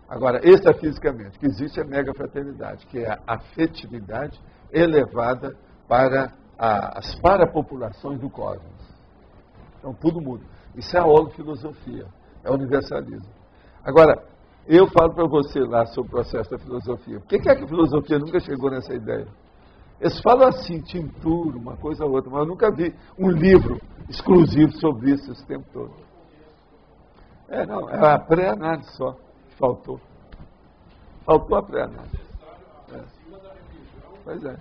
Agora, extrafisicamente, o que existe é a mega fraternidade, que é a afetividade elevada para as parapopulações do cosmos. Então tudo muda. Isso é a holofilosofia, é o universalismo. Agora, eu falo para você lá sobre o processo da filosofia. Por que é que a filosofia nunca chegou nessa ideia? Eles falam assim, tintura, uma coisa ou outra, mas eu nunca vi um livro exclusivo sobre isso esse tempo todo. Não, é a pré-análise só. Faltou a pré-análise. Pois é.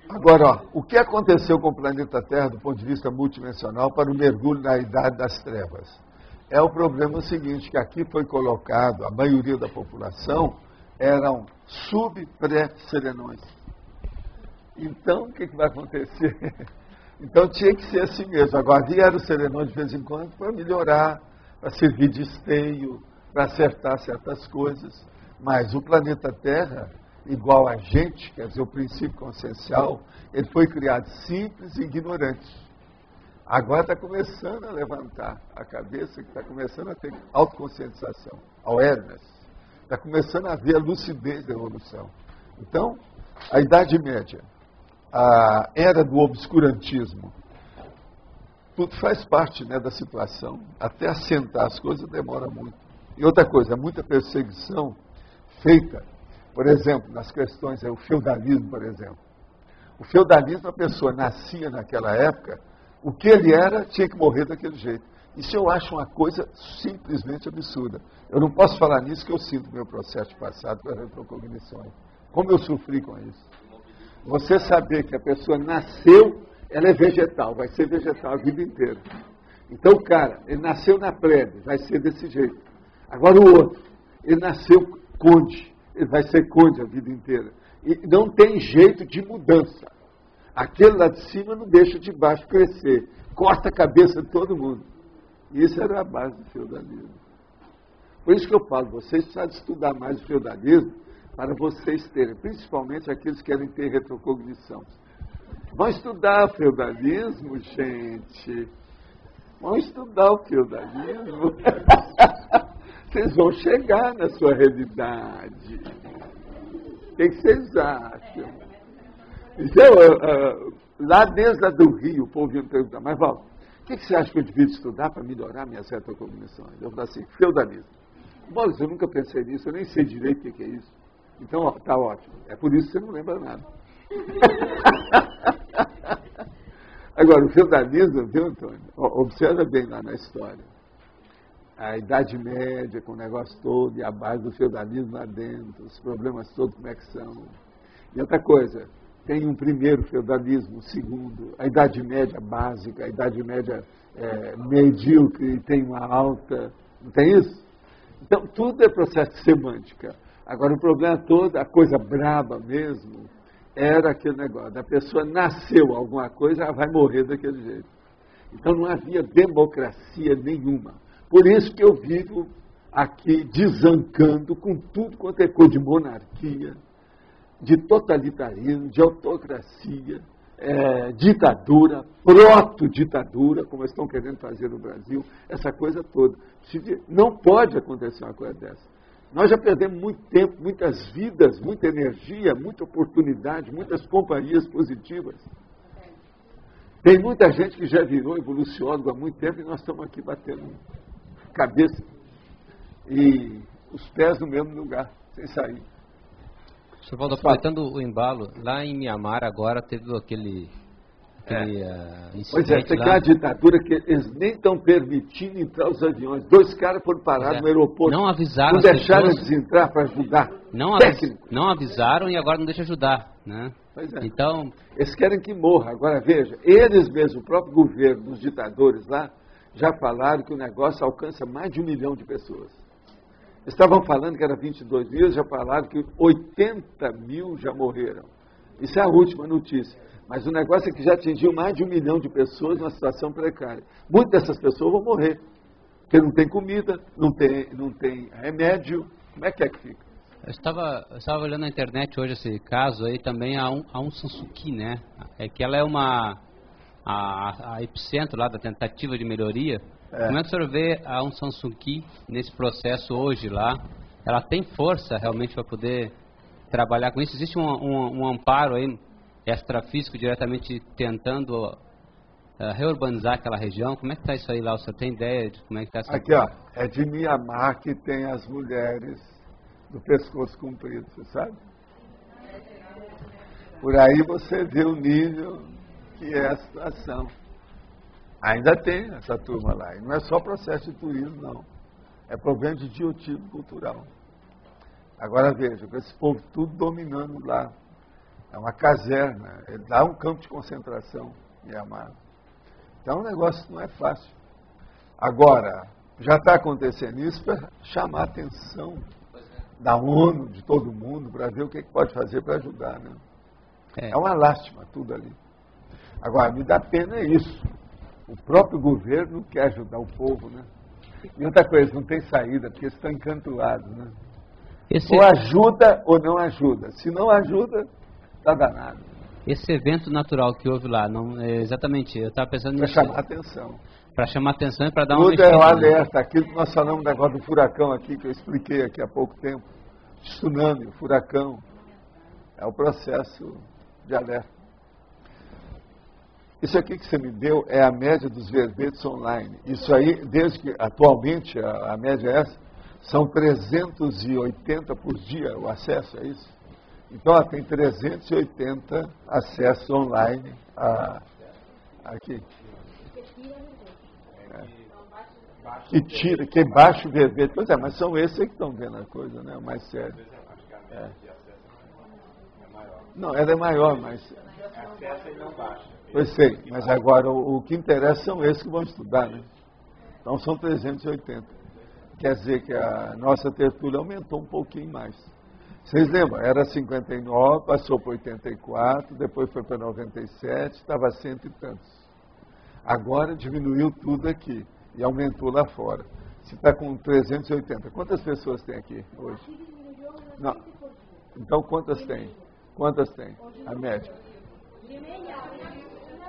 Agora, ó, o que aconteceu com o planeta Terra do ponto de vista multidimensional para o mergulho na Idade das Trevas? É o problema seguinte, que aqui foi colocado, a maioria da população eram sub-pré-serenões. Então, o que vai acontecer? Então tinha que ser assim mesmo. Agora, vieram os serenões de vez em quando para melhorar, para servir de esteio, para acertar certas coisas. Mas o planeta Terra, igual a gente, quer dizer, o princípio consciencial, ele foi criado simples e ignorante. Agora está começando a levantar a cabeça, que está começando a ter autoconscientização, awareness. Está começando a ver a lucidez da evolução. Então, a Idade Média, a era do obscurantismo, tudo faz parte, né, da situação. Até assentar as coisas demora muito. E outra coisa, muita perseguição feita, por exemplo, nas questões, o feudalismo, por exemplo. O feudalismo, a pessoa nascia naquela época, o que ele era tinha que morrer daquele jeito. Isso eu acho uma coisa simplesmente absurda. Eu não posso falar nisso, que eu sinto meu processo de passado com as retrocognições. Como eu sofri com isso. Você saber que a pessoa nasceu, ela é vegetal, vai ser vegetal a vida inteira. Então o cara, ele nasceu na plebe, vai ser desse jeito. Agora o outro, ele nasceu conde, ele vai ser conde a vida inteira. E não tem jeito de mudança. Aquele lá de cima não deixa de baixo crescer. Corta a cabeça de todo mundo. E isso era a base do feudalismo. Por isso que eu falo, vocês precisam estudar mais o feudalismo para vocês terem, principalmente aqueles que querem ter retrocognição. Vão estudar o feudalismo, gente. Vão estudar o feudalismo. Vocês vão chegar na sua realidade. O que vocês acham? Então, lá desde a do Rio, o povo vinha me perguntar, mas Val, o que você acha que eu devia estudar para melhorar minhas retrocognições? Eu falei assim, feudalismo. Bolas, eu nunca pensei nisso, eu nem sei direito o que é isso. Então, tá ótimo. É por isso que você não lembra nada. Agora, o feudalismo, viu, Antônio? Observa bem lá na história. A Idade Média, com o negócio todo, e a base do feudalismo lá dentro, os problemas todos como é que são. E outra coisa, tem um primeiro feudalismo, um segundo, a Idade Média básica, a Idade Média medíocre, tem uma alta, não tem isso? Então, tudo é processo de semântica. Agora, o problema todo, a coisa braba mesmo, era aquele negócio, da pessoa nasceu alguma coisa, ela vai morrer daquele jeito. Então, não havia democracia nenhuma. Por isso que eu vivo aqui desancando com tudo quanto é coisa de monarquia, de totalitarismo, de autocracia, ditadura, proto-ditadura, como estão querendo fazer no Brasil, essa coisa toda. Não pode acontecer uma coisa dessa. Nós já perdemos muito tempo, muitas vidas, muita energia, muita oportunidade, muitas companhias positivas. Tem muita gente que já virou evoluciólogo há muito tempo e nós estamos aqui batendo cabeça e os pés no mesmo lugar, sem sair. Sr. Valdo, aproveitando o embalo, lá em Mianmar agora teve aquele incidente. Pois é, tem uma ditadura que eles nem estão permitindo entrar os aviões. 2 caras foram parados no aeroporto. Não avisaram. Não deixaram eles entrar para ajudar. Não avisaram e agora não deixam ajudar, né? Pois é. Então, eles querem que morra. Agora veja, eles mesmos, o próprio governo, os ditadores lá, já falaram que o negócio alcança mais de 1 milhão de pessoas. Estavam falando que era 22 mil, já falaram que 80 mil já morreram. Isso é a última notícia. Mas o negócio é que já atingiu mais de 1 milhão de pessoas numa situação precária. Muitas dessas pessoas vão morrer, porque não tem comida, não tem remédio. Como é que fica? Eu estava olhando na internet hoje esse caso aí também, a Aung San Suu Kyi, né? É que ela é a epicentro lá da tentativa de melhoria. Como é que o senhor vê a Aung San Suu Kyi nesse processo hoje lá? Ela tem força realmente para poder trabalhar com isso? Existe um amparo aí extrafísico diretamente tentando reurbanizar aquela região? Como é que está isso aí lá? O senhor tem ideia de como é que está essa coisa? Aqui, ó, é de Mianmar que tem as mulheres do pescoço comprido, você sabe? Por aí você vê o nível que é a situação. Ainda tem essa turma lá. E não é só processo de turismo, não. É problema de idiotismo cultural. Agora veja, esse povo tudo dominando lá. É uma caserna, ele dá um campo de concentração em Amaro. Então, o negócio não é fácil. Agora, já está acontecendo isso para chamar a atenção da ONU, de todo mundo, para ver o que pode fazer para ajudar, né? É uma lástima tudo ali. Agora, me dá pena isso. O próprio governo quer ajudar o povo, né? E outra coisa, não tem saída, porque estão encantoados, né? Ou ajuda ou não ajuda. Se não ajuda, está danado. Esse evento natural que houve lá, não é exatamente, eu estava pensando nisso. Para chamar atenção. Para chamar atenção e para dar uma tudo é o alerta. Aquilo que nós falamos do negócio do furacão aqui, que eu expliquei aqui há pouco tempo. Tsunami, furacão. É o processo de alerta. Isso aqui que você me deu é a média dos verbetes online. Isso aí, desde que atualmente a média é essa, são 380 por dia o acesso, é isso? Então, tem 380 acessos online aqui. Que baixa o verbete. Pois é, mas são esses aí que estão vendo a coisa, né? O mais sério. Não, ela é maior, mas... Acessa e não baixa. Pois sei, mas agora o que interessa são esses que vão estudar, né? Então são 380. Quer dizer que a nossa tertúlia aumentou um pouquinho mais. Vocês lembram? Era 59, passou para 84, depois foi para 97, estava 100 e tantos. Agora diminuiu tudo aqui e aumentou lá fora. Se está com 380, quantas pessoas tem aqui hoje? Não. Então quantas tem? Quantas tem? A média.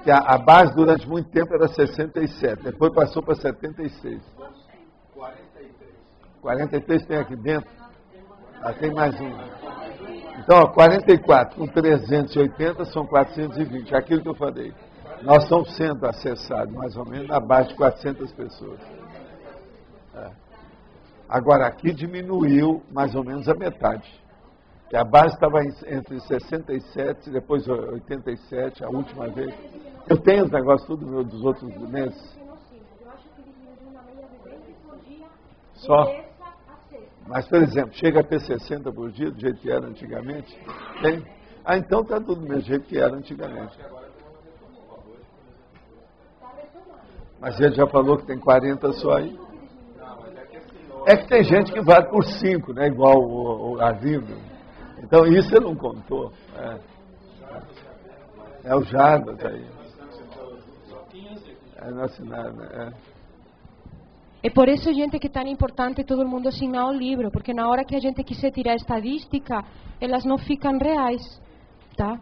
Que a base durante muito tempo era 67, depois passou para 76. 43 tem aqui dentro? Tem mais um. Então, 44 com 380 são 420, aquilo que eu falei. Nós estamos sendo acessados mais ou menos na base de 400 pessoas. Agora, aqui diminuiu mais ou menos a metade. Que a base estava entre 67 e depois 87, a última vez. Eu tenho os negócios tudo dos outros meses. Só. Mas, por exemplo, chega a ter 60 por dia, do jeito que era antigamente? Tem? Então está tudo do mesmo jeito que era antigamente. Mas ele já falou que tem 40 só aí. É que tem gente que vai por 5, né? Igual o Arlindo. Então isso ele não contou. É o Jarbas aí. Não assinaram, né? É por isso, gente, que é tão importante todo mundo assinar o livro, porque na hora que a gente quiser tirar estatística, elas não ficam reais, tá?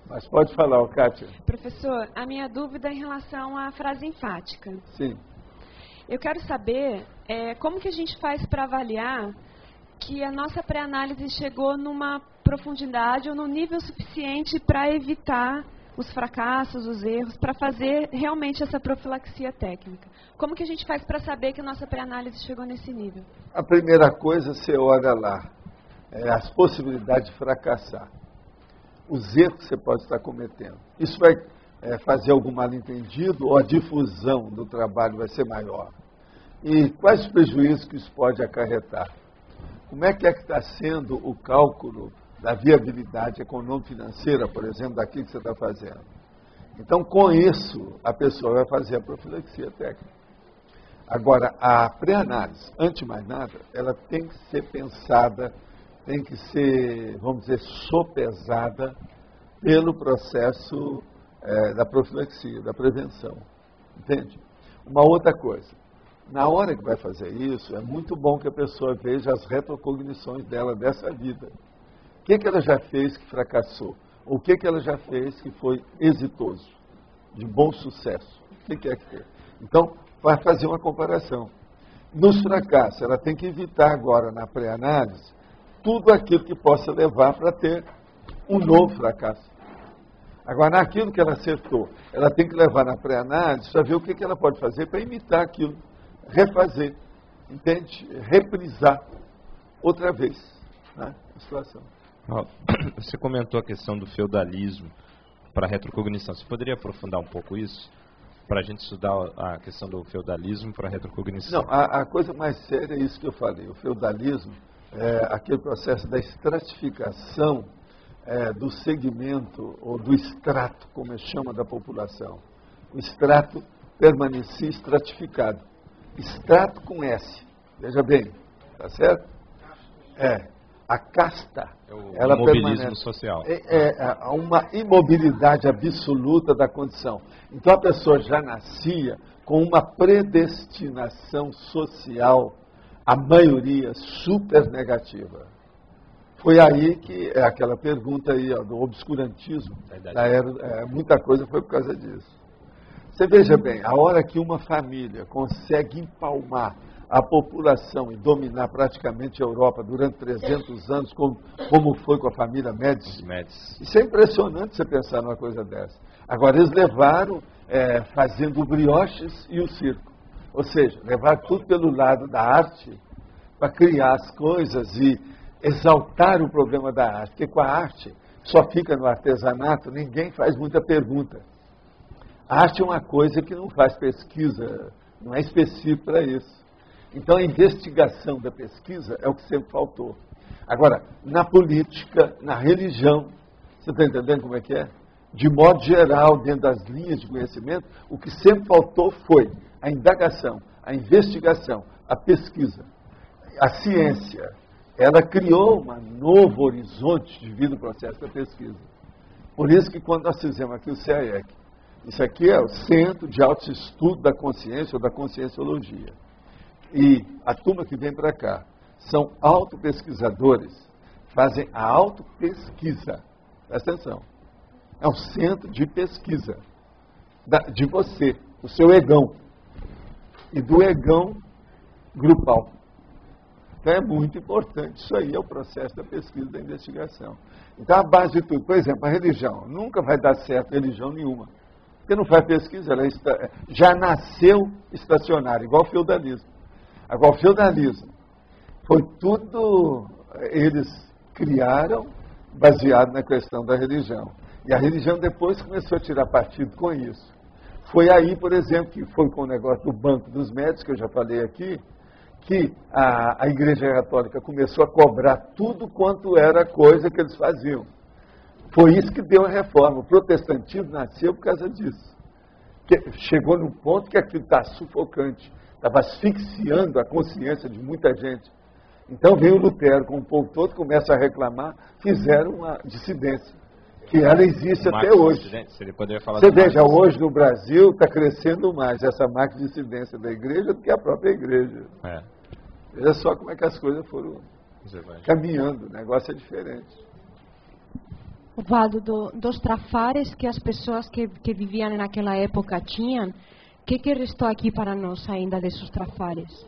Mas pode falar, Kátia. Professor, a minha dúvida é em relação à frase enfática. Sim. Eu quero saber como que a gente faz para avaliar que a nossa pré-análise chegou numa profundidade ou num nível suficiente para evitar os fracassos, os erros, para fazer realmente essa profilaxia técnica. Como que a gente faz para saber que a nossa pré-análise chegou nesse nível? A primeira coisa, você olha lá, as possibilidades de fracassar, os erros que você pode estar cometendo. Isso vai fazer algum mal-entendido ou a difusão do trabalho vai ser maior? E quais os prejuízos que isso pode acarretar? Como é que está sendo o cálculo da viabilidade econômico-financeira, por exemplo, daquilo que você está fazendo? Então, com isso, a pessoa vai fazer a profilaxia técnica. Agora, a pré-análise, antes de mais nada, ela tem que ser pensada, tem que ser, vamos dizer, sopesada pelo processo da profilaxia, da prevenção. Entende? Uma outra coisa, na hora que vai fazer isso, é muito bom que a pessoa veja as retrocognições dela dessa vida. O que ela já fez que fracassou? O que ela já fez que foi exitoso, de bom sucesso? O que é que tem? Então, vai fazer uma comparação. Nos fracassos, ela tem que evitar agora, na pré-análise, tudo aquilo que possa levar para ter um novo fracasso. Agora, naquilo que ela acertou, ela tem que levar na pré-análise para ver o que ela pode fazer para imitar aquilo, refazer, entende? Reprisar outra vez, né, a situação. Você comentou a questão do feudalismo para a retrocognição. Você poderia aprofundar um pouco isso? Para a gente estudar a questão do feudalismo para a retrocognição. Não, a coisa mais séria é isso que eu falei. O feudalismo é aquele processo da estratificação do segmento ou do extrato, como chama, da população. O extrato permanecia estratificado. Extrato com S. Veja bem, tá certo? A casta, ela imobilismo social. Uma imobilidade absoluta da condição. Então a pessoa já nascia com uma predestinação social, a maioria super negativa. Foi aí que aquela pergunta aí, do obscurantismo, muita coisa foi por causa disso. Você veja bem, a hora que uma família consegue empalmar a população e dominar praticamente a Europa durante 300 anos, como foi com a família Médici. Isso é impressionante você pensar numa coisa dessa. Agora, eles levaram fazendo o brioches e o circo. Ou seja, levaram tudo pelo lado da arte para criar as coisas e exaltar o problema da arte. Porque com a arte, só fica no artesanato, ninguém faz muita pergunta. A arte é uma coisa que não faz pesquisa, não é específico para isso. Então, a investigação da pesquisa é o que sempre faltou. Agora, na política, na religião, você está entendendo como é que é? De modo geral, dentro das linhas de conhecimento, o que sempre faltou foi a indagação, a investigação, a pesquisa. A ciência, ela criou um novo horizonte de vida no processo da pesquisa. Por isso que quando nós fizemos aqui o CAEC, isso aqui é o Centro de Autoestudo da Consciência ou da Conscienciologia. E a turma que vem para cá são autopesquisadores, fazem a autopesquisa. Presta atenção. É um centro de pesquisa de você, do seu egão e do egão grupal. Então é muito importante. Isso aí é o processo da pesquisa e da investigação. Então a base de tudo, por exemplo, a religião. Nunca vai dar certo religião nenhuma. Porque não faz pesquisa, ela já nasceu estacionária, igual o feudalismo. Agora, o feudalismo foi tudo, eles criaram baseado na questão da religião. E a religião depois começou a tirar partido com isso. Foi aí, por exemplo, que foi com o negócio do Banco dos Médicos, que eu já falei aqui, que a Igreja Católica começou a cobrar tudo quanto era coisa que eles faziam. Foi isso que deu a reforma. O protestantismo nasceu por causa disso. Chegou num ponto que aquilo está sufocante. Estava asfixiando a consciência de muita gente. Então veio o Lutero, com o povo todo, começa a reclamar, fizeram uma dissidência, que ela existe até hoje. Você veja, hoje no Brasil está crescendo mais essa máquina de dissidência da igreja do que a própria igreja. Veja só como é que as coisas foram caminhando, o negócio é diferente. Valdo, dos trafares que as pessoas que viviam naquela época tinham, o que restou aqui para nós ainda desses trafares?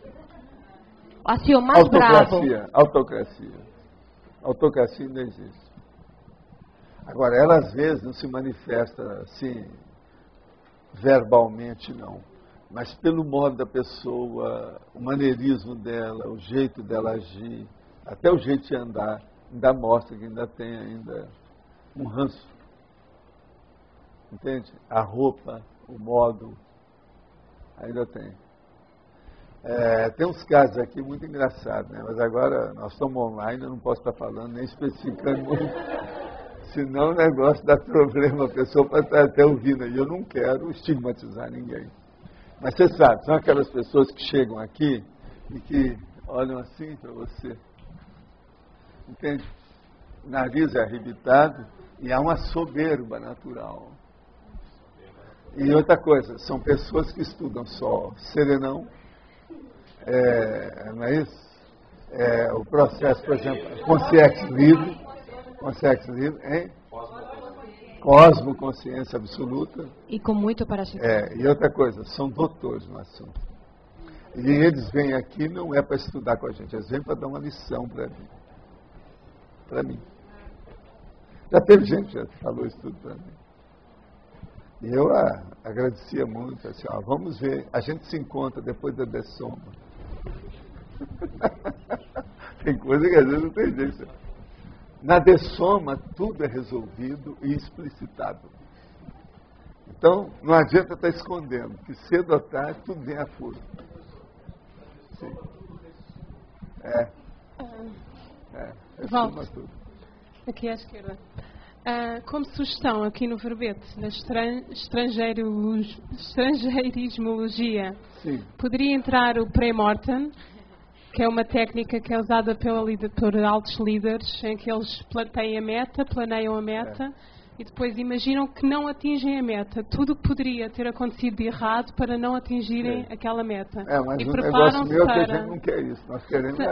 Assim, o mais bravo. Autocracia. Autocracia ainda existe. Agora, ela às vezes não se manifesta assim, verbalmente não, mas pelo modo da pessoa, o maneirismo dela, o jeito dela agir, até o jeito de andar, ainda mostra que ainda tem um ranço. Entende? A roupa, o modo, ainda tem. Tem uns casos aqui muito engraçados, né? Mas agora nós estamos online, eu não posso estar falando nem especificando muito, senão o negócio dá problema, a pessoa pode estar até ouvindo aí. Eu não quero estigmatizar ninguém. Mas você sabe, são aquelas pessoas que chegam aqui e que olham assim para você. Entende? O nariz é arrebitado e há uma soberba natural. E outra coisa, são pessoas que estudam só serenão, não é isso? O processo, por exemplo, consciência livre, hein? Cosmoconsciência absoluta. E com muito para se e outra coisa, são doutores no assunto. E eles vêm aqui não é para estudar com a gente, eles vêm para dar uma lição para mim. Para mim. Já teve gente que já falou isso tudo para mim. E eu agradecia muito, assim, vamos ver, a gente se encontra depois da dessoma. Tem coisa que às vezes não tem jeito. Na dessoma, tudo é resolvido e explicitado. Então, não adianta estar escondendo, que cedo ou tarde tudo vem à fura. Sim. Tudo. Aqui à esquerda. Como sugestão, aqui no verbete da estrangeirismologia, poderia entrar o pré-mortem, que é uma técnica que é usada por altos líderes, em que eles planeiam a meta, e depois imaginam que não atingem a meta. Tudo o que poderia ter acontecido de errado para não atingirem aquela meta. Mas e o negócio meu é que a gente não quer isso. Nós queremos só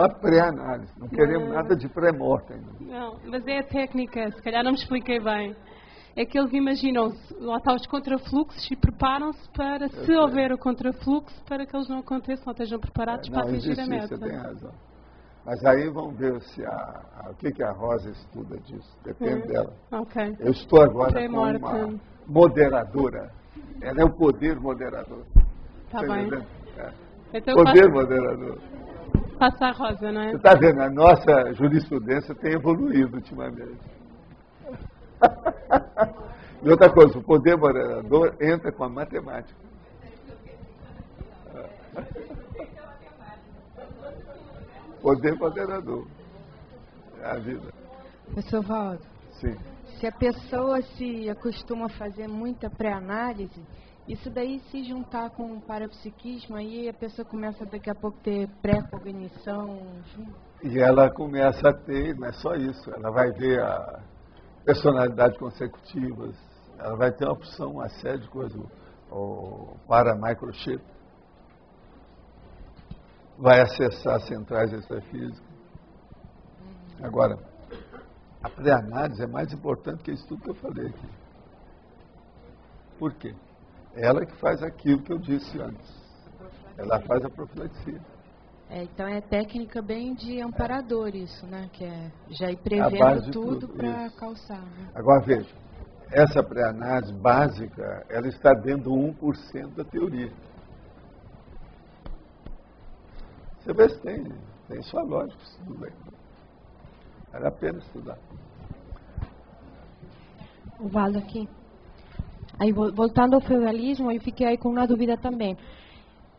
a pré-análise. Não queremos nada de pré-mortem. Não, mas é a técnica, se calhar não me expliquei bem. É que eles imaginam, lá estão os contrafluxos e preparam-se para, se houver o contrafluxo, para que eles não aconteçam, ou estejam preparados para atingir a meta. Você tem razão. Mas aí vamos ver se o que a Rosa estuda disso. Depende dela. Okay. Eu estou agora com uma moderadora. Ela é o poder moderador. Tá bem. Então poder moderador. Passa a Rosa, não é? Você está vendo, a nossa jurisprudência tem evoluído ultimamente. E outra coisa, o poder moderador entra com a matemática. Poder moderador. É a vida. Professor Valdo. Sim. Se a pessoa se acostuma a fazer muita pré-análise, isso daí se juntar com o parapsiquismo, aí a pessoa começa daqui a pouco a ter pré-cognição. E ela começa a ter, não é só isso, ela vai ver a personalidade consecutivas, ela vai ter uma opção, uma série de coisas, o para-microchip. Vai acessar centrais extrafísicas. Agora, a pré-análise é mais importante que isso tudo que eu falei aqui. Por quê? Ela que faz aquilo que eu disse antes. Ela faz a profilaxia. Então é técnica bem de amparador isso, né? Que é já ir prevendo tudo para calçar. Né? Agora veja, essa pré-análise básica, ela está dentro do 1% da teoria. Você vê se tem sua lógica, tudo bem. Vale a pena estudar. O Valdo aqui. Aí, voltando ao feudalismo, eu fiquei aí com uma dúvida também.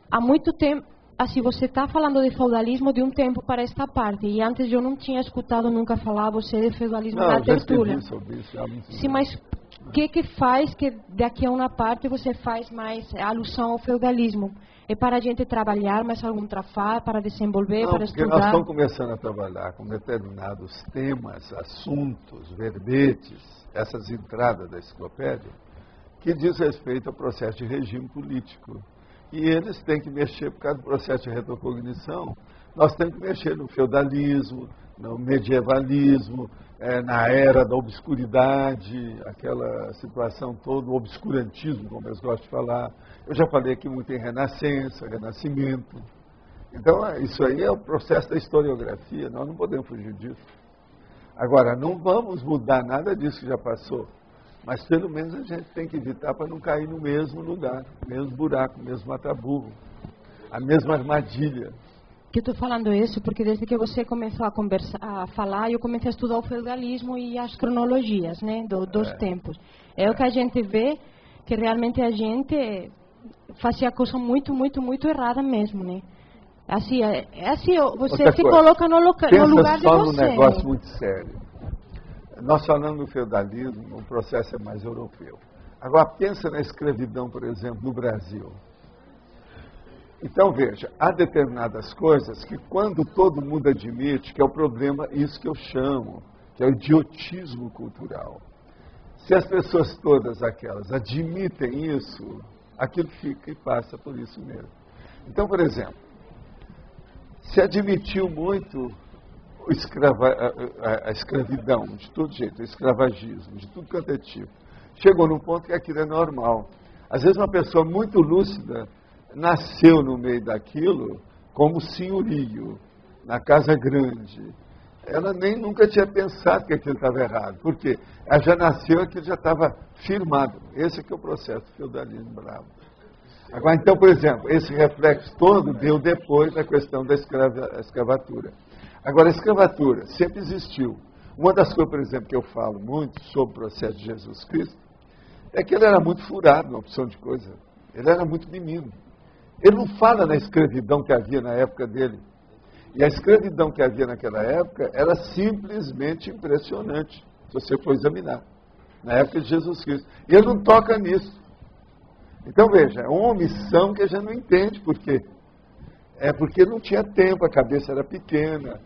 Há muito tempo, assim, você está falando de feudalismo de um tempo para esta parte, e antes eu não tinha escutado nunca falar você de feudalismo na tertúlia. Sim, mas o que faz que daqui a uma parte você faz mais alusão ao feudalismo? É para a gente trabalhar mais algum trafar, para desenvolver, para estudar? Porque nós estamos começando a trabalhar com determinados temas, assuntos, verbetes, essas entradas da enciclopédia, que diz respeito ao processo de regime político. E eles têm que mexer, por causa do processo de retrocognição, nós temos que mexer no feudalismo, no medievalismo, na era da obscuridade, aquela situação toda, o obscurantismo, como eles gostam de falar. Eu já falei aqui muito em renascença, renascimento. Então, isso aí é o processo da historiografia, nós não podemos fugir disso. Agora, não vamos mudar nada disso que já passou, mas pelo menos a gente tem que evitar para não cair no mesmo lugar, no mesmo buraco, no mesmo mata-burro, a mesma armadilha. Que eu estou falando isso porque desde que você começou a falar, eu comecei a estudar o feudalismo e as cronologias, né, dos tempos. É o que a gente vê, que realmente a gente fazia coisa muito, muito, muito errada mesmo, né? Assim, você se coloca no lugar de você. Pensa só num negócio muito sério. Nós falamos do feudalismo, o processo é mais europeu. Agora, pensa na escravidão, por exemplo, no Brasil. Então, veja, há determinadas coisas que quando todo mundo admite, que é o problema, isso que eu chamo, que é o idiotismo cultural. Se as pessoas todas aquelas admitem isso, aquilo fica e passa por isso mesmo. Então, por exemplo, se admitiu muito a escravidão, de todo jeito, o escravagismo, de tudo quanto é tipo. Chegou num ponto que aquilo é normal. Às vezes uma pessoa muito lúcida nasceu no meio daquilo como senhorio, na casa grande. Ela nem nunca tinha pensado que aquilo estava errado. Por quê? Ela já nasceu, aquilo já estava firmado. Esse é o processo do feudalismo bravo. Agora, então, por exemplo, esse reflexo todo deu depois da questão da escravatura. Agora, a escravatura sempre existiu. Uma das coisas, por exemplo, que eu falo muito sobre o processo de Jesus Cristo, é que ele era muito furado na opção de coisa. Ele era muito menino. Ele não fala na escravidão que havia na época dele. E a escravidão que havia naquela época era simplesmente impressionante, se você for examinar, na época de Jesus Cristo. E ele não toca nisso. Então, veja, é uma omissão que a gente não entende por quê. É porque não tinha tempo, a cabeça era pequena,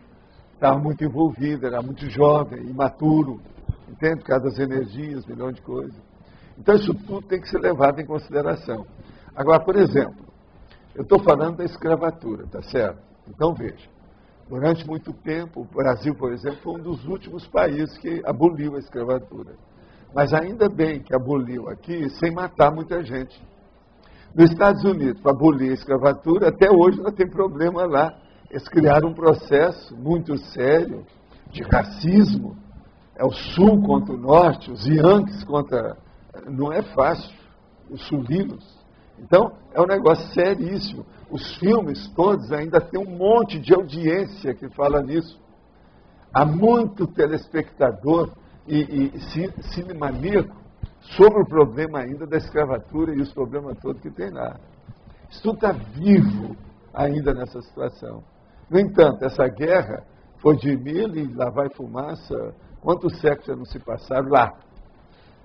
estava muito envolvida, era muito jovem, imaturo, entende? Por causa das energias, milhões de coisas. Então, isso tudo tem que ser levado em consideração. Agora, por exemplo, eu estou falando da escravatura, tá certo? Então, veja, durante muito tempo, o Brasil, por exemplo, foi um dos últimos países que aboliu a escravatura. Mas ainda bem que aboliu aqui sem matar muita gente. Nos Estados Unidos, para abolir a escravatura, até hoje não tem problema lá. Eles criaram um processo muito sério de racismo. É o Sul contra o Norte, os Yankees contra... Não é fácil, os sulinos. Então, é um negócio seríssimo. Os filmes todos ainda têm um monte de audiência que fala nisso. Há muito telespectador e cinemaníaco sobre o problema ainda da escravatura e os problemas todos que tem lá. Isso tudo está vivo ainda nessa situação. No entanto, essa guerra foi de milho e lá vai fumaça. Quantos séculos já não se passaram lá?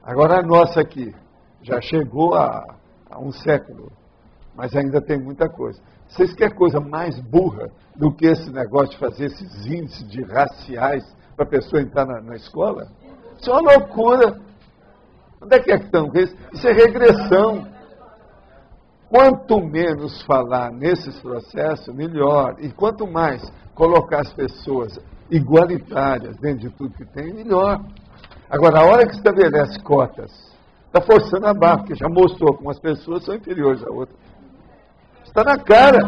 Agora a nossa aqui já chegou a um século, mas ainda tem muita coisa. Vocês querem coisa mais burra do que esse negócio de fazer esses índices de raciais para a pessoa entrar na escola? Isso é uma loucura. Onde é que estão com isso? Isso é regressão. Quanto menos falar nesses processos, melhor. E quanto mais colocar as pessoas igualitárias dentro de tudo que tem, melhor. Agora, a hora que estabelece cotas, está forçando a barra, porque já mostrou como as pessoas são inferiores a outras. Está na cara.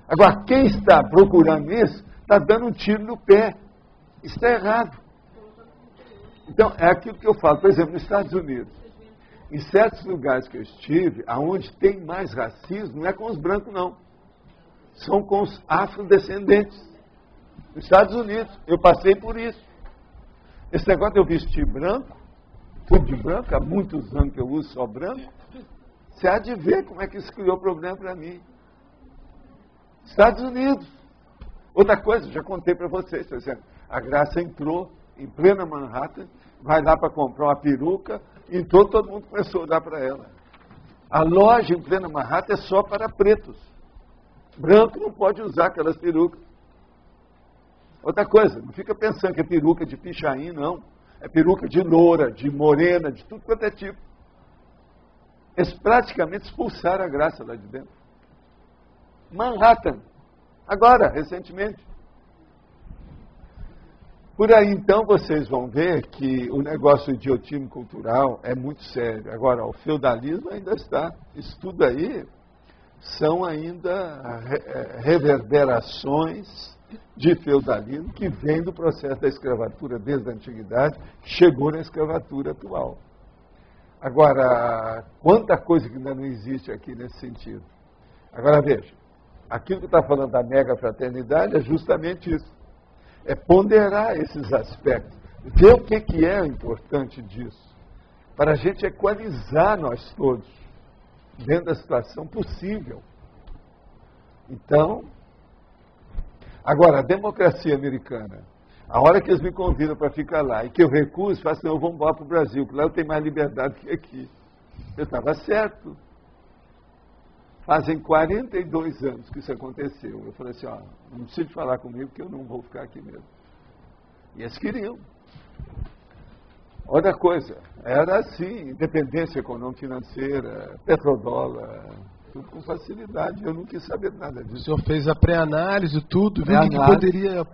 Agora, quem está procurando isso, está dando um tiro no pé. Isso está errado. Então, é aquilo que eu falo. Por exemplo, nos Estados Unidos, em certos lugares que eu estive, aonde tem mais racismo, não é com os brancos, não. São com os afrodescendentes. Nos Estados Unidos, eu passei por isso. Esse negócio de eu vestir branco, tudo de branco, há muitos anos que eu uso só branco, você há de ver como é que isso criou problema para mim. Estados Unidos. Outra coisa, já contei para vocês, por exemplo, a Graça entrou em plena Manhattan, vai lá para comprar uma peruca, e todo mundo começou a dar para ela. A loja em plena Manhattan é só para pretos. Branco não pode usar aquelas perucas. Outra coisa, não fica pensando que é peruca de pichain, não. É peruca de loura, de morena, de tudo quanto é tipo. Eles praticamente expulsaram a Graça lá de dentro. Manhattan. Agora, recentemente. Por aí, então, vocês vão ver que o negócio do idiotismo cultural é muito sério. Agora, o feudalismo ainda está. Isso tudo aí são ainda reverberações de feudalismo que vem do processo da escravatura desde a antiguidade, que chegou na escravatura atual. Agora, quanta coisa que ainda não existe aqui nesse sentido. Agora, veja, aquilo que está falando da mega fraternidade é justamente isso. É ponderar esses aspectos, ver o que é o importante disso, para a gente equalizar nós todos, dentro da situação possível. Então, agora, a democracia americana, a hora que eles me convidam para ficar lá, e que eu recuso, eu falo assim, eu vou embora para o Brasil, que lá eu tenho mais liberdade que aqui. Eu estava certo. Fazem 42 anos que isso aconteceu. Eu falei assim, ó, não precisa de falar comigo, porque eu não vou ficar aqui mesmo. E eles queriam. Outra coisa, era assim, independência econômica financeira, petrodólar, tudo com facilidade. Eu não quis saber nada disso. O senhor fez a pré-análise, tudo, viu que poderia...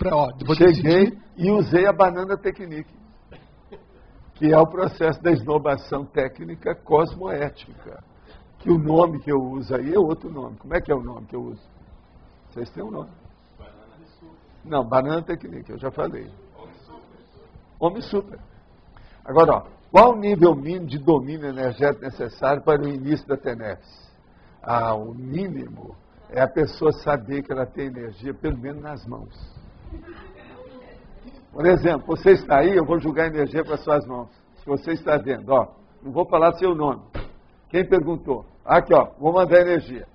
Cheguei e usei a banana technique, que é o processo da esnobação técnica cosmoética. Que o nome que eu uso aí é outro nome. Como é que é o nome que eu uso? Vocês têm um nome? Não, banana technique, eu já falei. Homem super. Agora, ó, qual o nível mínimo de domínio energético necessário para o início da TENEPS? O mínimo é a pessoa saber que ela tem energia, pelo menos nas mãos. Por exemplo, você está aí, eu vou jogar energia para suas mãos. Se você está vendo, ó, não vou falar seu nome. Quem perguntou? Aqui, ó, vou mandar energia.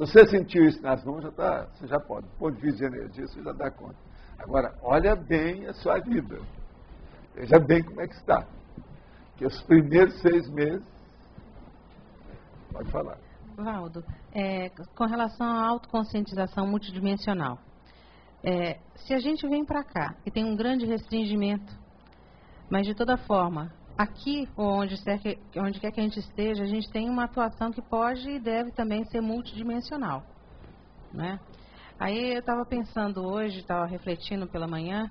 você sentiu isso nas mãos, você já pode. Do ponto de vista de energia, você já dá conta. Agora, olha bem a sua vida. Veja bem como é que está. Porque os primeiros 6 meses... Pode falar. Valdo, com relação à autoconscientização multidimensional, se a gente vem para cá e tem um grande restringimento, mas de toda forma, aqui ou onde quer que a gente esteja, a gente tem uma atuação que pode e deve também ser multidimensional, né? Aí eu estava pensando hoje, estava refletindo pela manhã,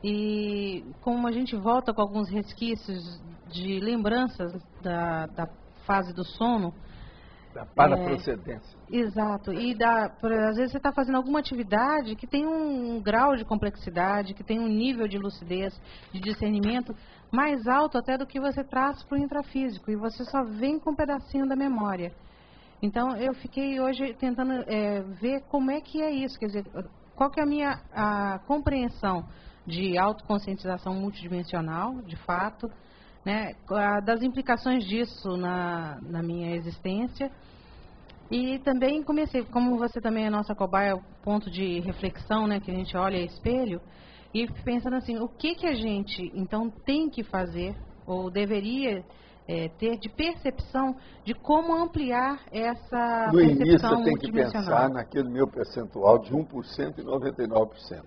e como a gente volta com alguns resquícios de lembranças da fase do sono, da paraprocedência. Exato. E às vezes você está fazendo alguma atividade que tem um grau de complexidade, que tem um nível de lucidez, de discernimento mais alto até do que você traz para o intrafísico. E você só vem com um pedacinho da memória. Então, eu fiquei hoje tentando ver como é que é isso. Quer dizer, qual que é a compreensão de autoconscientização multidimensional, de fato, né, das implicações disso na minha existência. E também comecei, como você também é nossa cobaia, ponto de reflexão, né, que a gente olha espelho, e pensando assim, o que a gente então tem que fazer, ou deveria ter de percepção de como ampliar essa no percepção início você tem que pensar naquele meu percentual de 1% e 99%.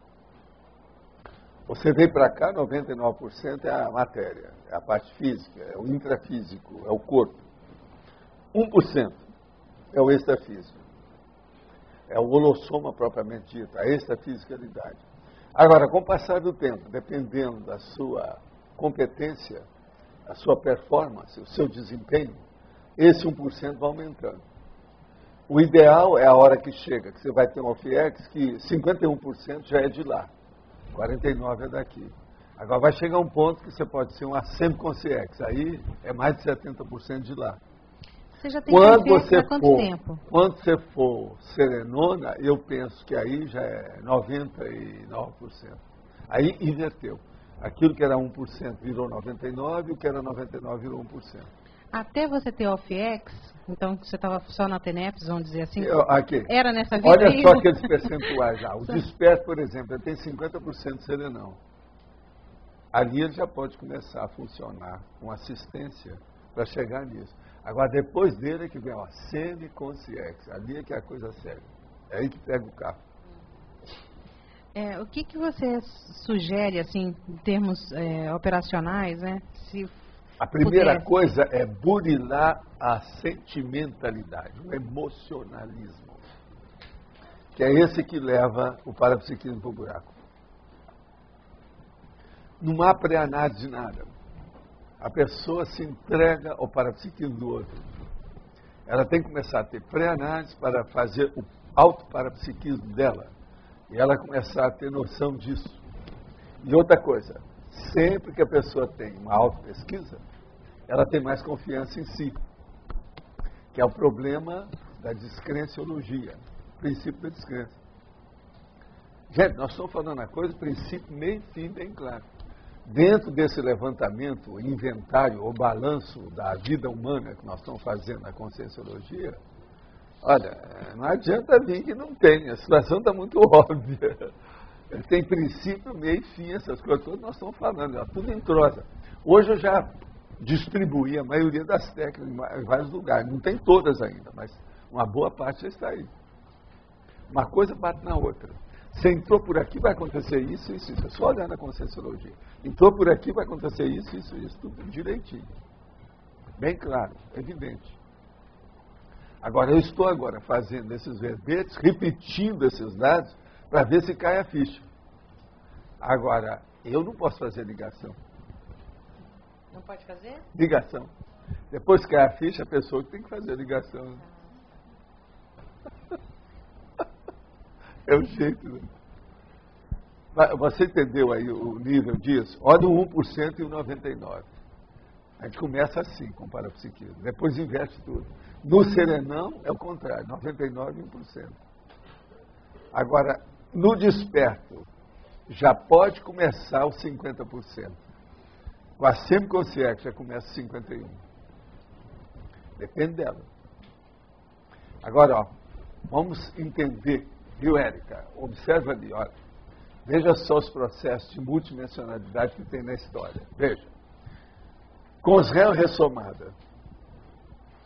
Você veio para cá, 99% é a matéria, é a parte física, é o intrafísico, é o corpo. 1% é o extrafísico, é o holossoma propriamente dito, a extrafisicalidade. Agora, com o passar do tempo, dependendo da sua competência, a sua performance, o seu desempenho, esse 1% vai aumentando. O ideal é a hora que chega, que você vai ter um OFIEX que 51% já é de lá. 49 é daqui. Agora vai chegar um ponto que você pode ser um assembly consciex, aí é mais de 70% de lá. Você já tem quanto tempo? Quando você for serenona, eu penso que aí já é 99%. Aí inverteu. Aquilo que era 1% virou 99%, e o que era 99% virou 1%. Até você ter OFIEX, então você estava só na TENEPS, vamos dizer assim, aqui. Era nessa vida. Olha só aqueles percentuais já. O desperto, por exemplo, ele tem 50% de serenão. Ali ele já pode começar a funcionar com assistência para chegar nisso. Agora, depois dele é que vem a semiconsciex. Ali é que é a coisa séria. É aí que pega o carro. O que você sugere, assim, em termos operacionais, né? Se a primeira coisa é burilar a sentimentalidade, o emocionalismo, que é esse que leva o parapsiquismo para o buraco. Não há pré-análise de nada. A pessoa se entrega ao parapsiquismo do outro. Ela tem que começar a ter pré-análise para fazer o auto-parapsiquismo dela. E ela começar a ter noção disso. E outra coisa, sempre que a pessoa tem uma auto-pesquisa, ela tem mais confiança em si, que é o problema da descrenciologia, o princípio da descrença. Gente, nós estamos falando a coisa, princípio, meio e fim, bem claro. Dentro desse levantamento, inventário ou balanço da vida humana que nós estamos fazendo na conscienciologia, olha, não adianta vir que não tem, a situação está muito óbvia. Tem princípio, meio e fim, essas coisas todas nós estamos falando, tudo em prosa. Hoje eu já distribuí a maioria das técnicas em vários lugares, não tem todas ainda, mas uma boa parte já está aí. Uma coisa bate na outra. Você entrou por aqui, vai acontecer isso, isso, isso. É só olhar na conscienciologia. Entrou por aqui, vai acontecer isso, isso, isso. Tudo direitinho. Bem claro, evidente. Agora, eu estou agora fazendo esses verbetes, repetindo esses dados, para ver se cai a ficha. Agora, eu não posso fazer ligação. Não pode fazer? Ligação. Depois que cai a ficha, a pessoa que tem que fazer a ligação. É o jeito. Né? Você entendeu aí o nível disso? Olha o 1% e o 99%. A gente começa assim com o parapsiquismo. Depois inverte tudo. No serenão é o contrário, 99% e 1%. Agora, no desperto, já pode começar os 50%. Com a semiconsciência já começa 51%. Depende dela. Agora, ó, Vamos entender, viu, Érica? Observa ali, olha. Veja só os processos de multidimensionalidade que tem na história. Veja. Com os réus ressomada,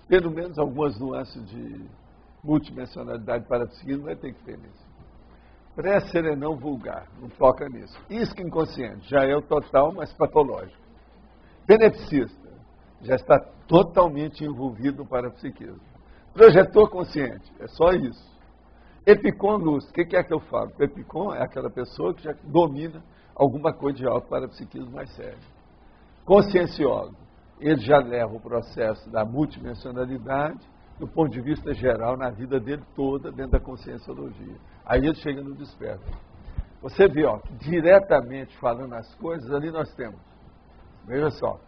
pelo menos algumas nuances de multidimensionalidade parapsíquica vai ter que ter nisso. Pré-serenão vulgar, não toca nisso. Isca inconsciente, já é o total, mas patológico. Benepsista, já está totalmente envolvido no parapsiquismo. Projetor consciente, é só isso. Epicom luz, o que é que eu falo? O epicom é aquela pessoa que já domina alguma coisa de alto parapsiquismo mais sério. Conscienciólogo, ele já leva o processo da multidimensionalidade do ponto de vista geral na vida dele toda, dentro da conscienciologia. Aí ele chega no desperto. Você vê, ó, diretamente falando as coisas, ali nós temos, veja só,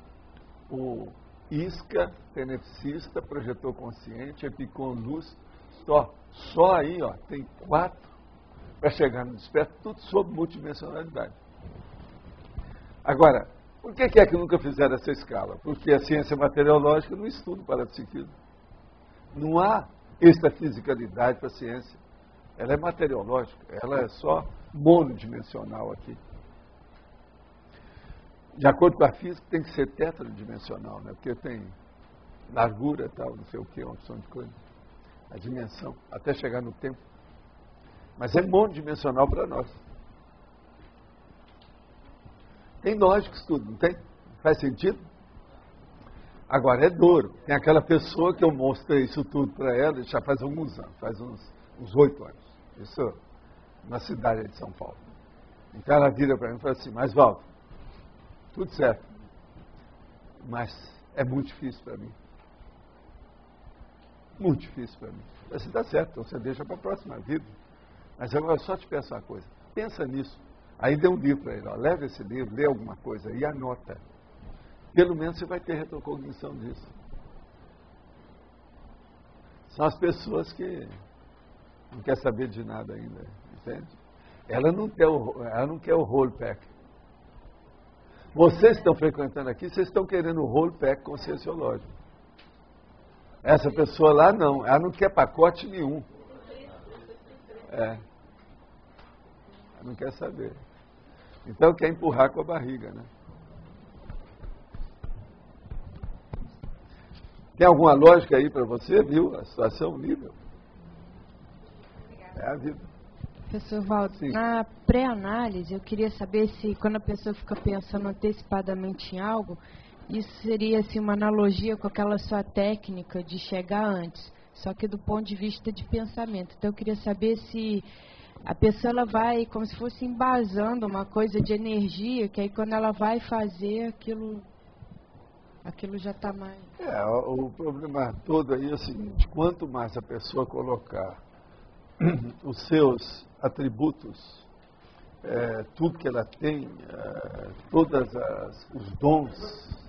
o isca, benepsista, projetor consciente, epicom luz, só aí, ó, tem 4 para chegar no desperto, tudo sobre multidimensionalidade. Agora, por que é que nunca fizeram essa escala? Porque a ciência materiológica não estuda o parapsiquismo. Não há extrafisicalidade para a ciência. Ela é materiológica, ela é só monodimensional aqui. De acordo com a física, tem que ser tetradimensional, né? Porque tem largura e tal, não sei o que, uma opção de coisa. A dimensão, até chegar no tempo. Mas é monodimensional para nós. Tem lógica isso tudo, não tem? Faz sentido? Agora, é duro. Tem aquela pessoa que eu mostrei isso tudo para ela, já faz alguns anos, faz uns 8 anos. Isso na cidade de São Paulo. Então ela vira para mim e fala assim, mas Walter, tudo certo, mas é muito difícil para mim. Muito difícil para mim. Você está certo, então você deixa para a próxima vida. Mas agora só te peço uma coisa, pensa nisso. Aí dê um livro para ele, ó, leva esse livro, lê alguma coisa e anota. Pelo menos você vai ter retrocognição disso. São as pessoas que não querem saber de nada ainda, entende? Ela não quer o role pack. Vocês estão frequentando aqui, vocês estão querendo o role pack conscienciológico. Essa pessoa lá não, ela não quer pacote nenhum. Ela não quer saber. Então quer empurrar com a barriga, né? Tem alguma lógica aí para você, viu? A situação nível. É a vida. Professor Walter, na pré-análise, eu queria saber se quando a pessoa fica pensando antecipadamente em algo, isso seria assim, uma analogia com aquela sua técnica de chegar antes, só que do ponto de vista de pensamento. Então eu queria saber se a pessoa ela vai como se fosse embasando uma coisa de energia, que aí quando ela vai fazer aquilo já está mais... o problema todo aí é o seguinte, quanto mais a pessoa colocar os seus atributos, tudo que ela tem, todos os dons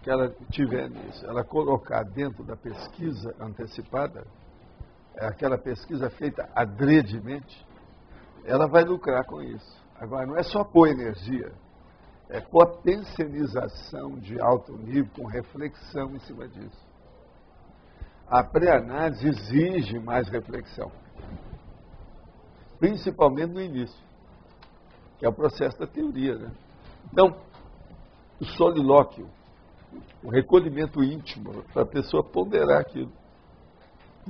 que ela tiver nisso, ela colocar dentro da pesquisa antecipada, aquela pesquisa feita adredemente, ela vai lucrar com isso. Agora, não é só pôr energia, é potencialização de alto nível com reflexão em cima disso. A pré-análise exige mais reflexão, principalmente no início, que é o processo da teoria, né? Então, o solilóquio, o recolhimento íntimo, para a pessoa ponderar aquilo.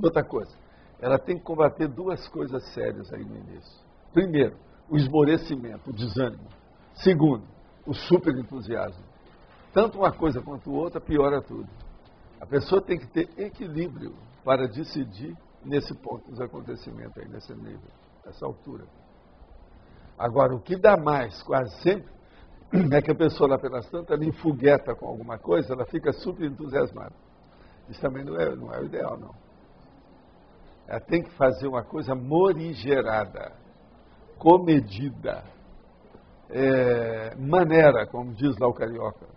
Outra coisa, ela tem que combater 2 coisas sérias aí no início. Primeiro, o esmorecimento, o desânimo. Segundo, o superentusiasmo. Tanto uma coisa quanto outra piora tudo. A pessoa tem que ter equilíbrio para decidir nesse ponto dos acontecimentos aí, nesse nível, nessa altura. Agora, o que dá mais, quase sempre, é que a pessoa lá pelas tantas, ela enfogueta com alguma coisa, ela fica super entusiasmada. Isso também não é o ideal, não. Ela tem que fazer uma coisa morigerada, comedida, maneira, como diz lá o carioca.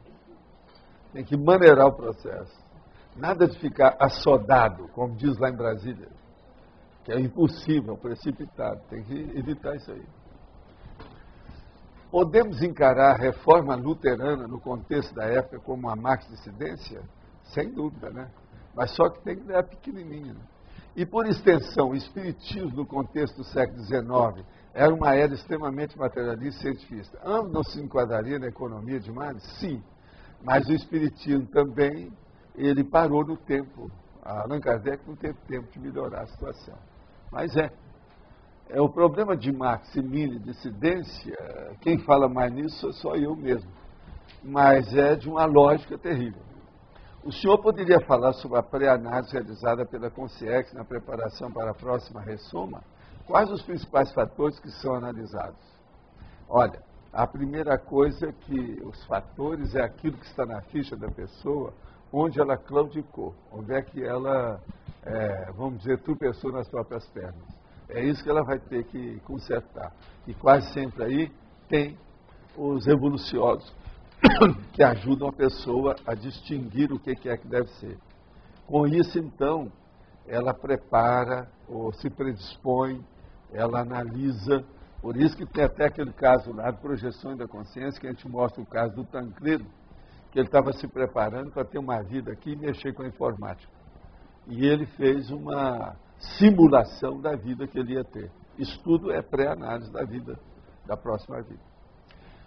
Tem que maneirar o processo. Nada de ficar assodado, como diz lá em Brasília, que é impossível, precipitado. Tem que evitar isso aí. Podemos encarar a reforma luterana no contexto da época como uma marca de dissidência? Sem dúvida, né? Mas só que tem que dar pequenininha. Né? E, por extensão, o espiritismo, no contexto do século XIX, era uma era extremamente materialista e cientifista. Não se enquadraria na economia de Marx? Sim. Mas o espiritismo também, ele parou no tempo. Allan Kardec não teve tempo de melhorar a situação. Mas o problema de Marx e Mini, dissidência, quem fala mais nisso sou só eu mesmo. Mas é de uma lógica terrível. O senhor poderia falar sobre a pré-análise realizada pela Consciex na preparação para a próxima ressoma? Quais os principais fatores que são analisados? Olha, a primeira coisa é que os fatores é aquilo que está na ficha da pessoa, onde ela claudicou, onde é que ela, vamos dizer, tropeçou nas próprias pernas. É isso que ela vai ter que consertar. E quase sempre aí tem os evoluciólogos que ajudam a pessoa a distinguir o que é que deve ser. Com isso, então, ela prepara ou se predispõe, ela analisa. Por isso que tem até aquele caso lá de projeções da consciência, que a gente mostra o caso do Tancredo, que ele estava se preparando para ter uma vida aqui e mexer com a informática. E ele fez uma simulação da vida que ele ia ter. Isso tudo é pré-análise da vida, da próxima vida.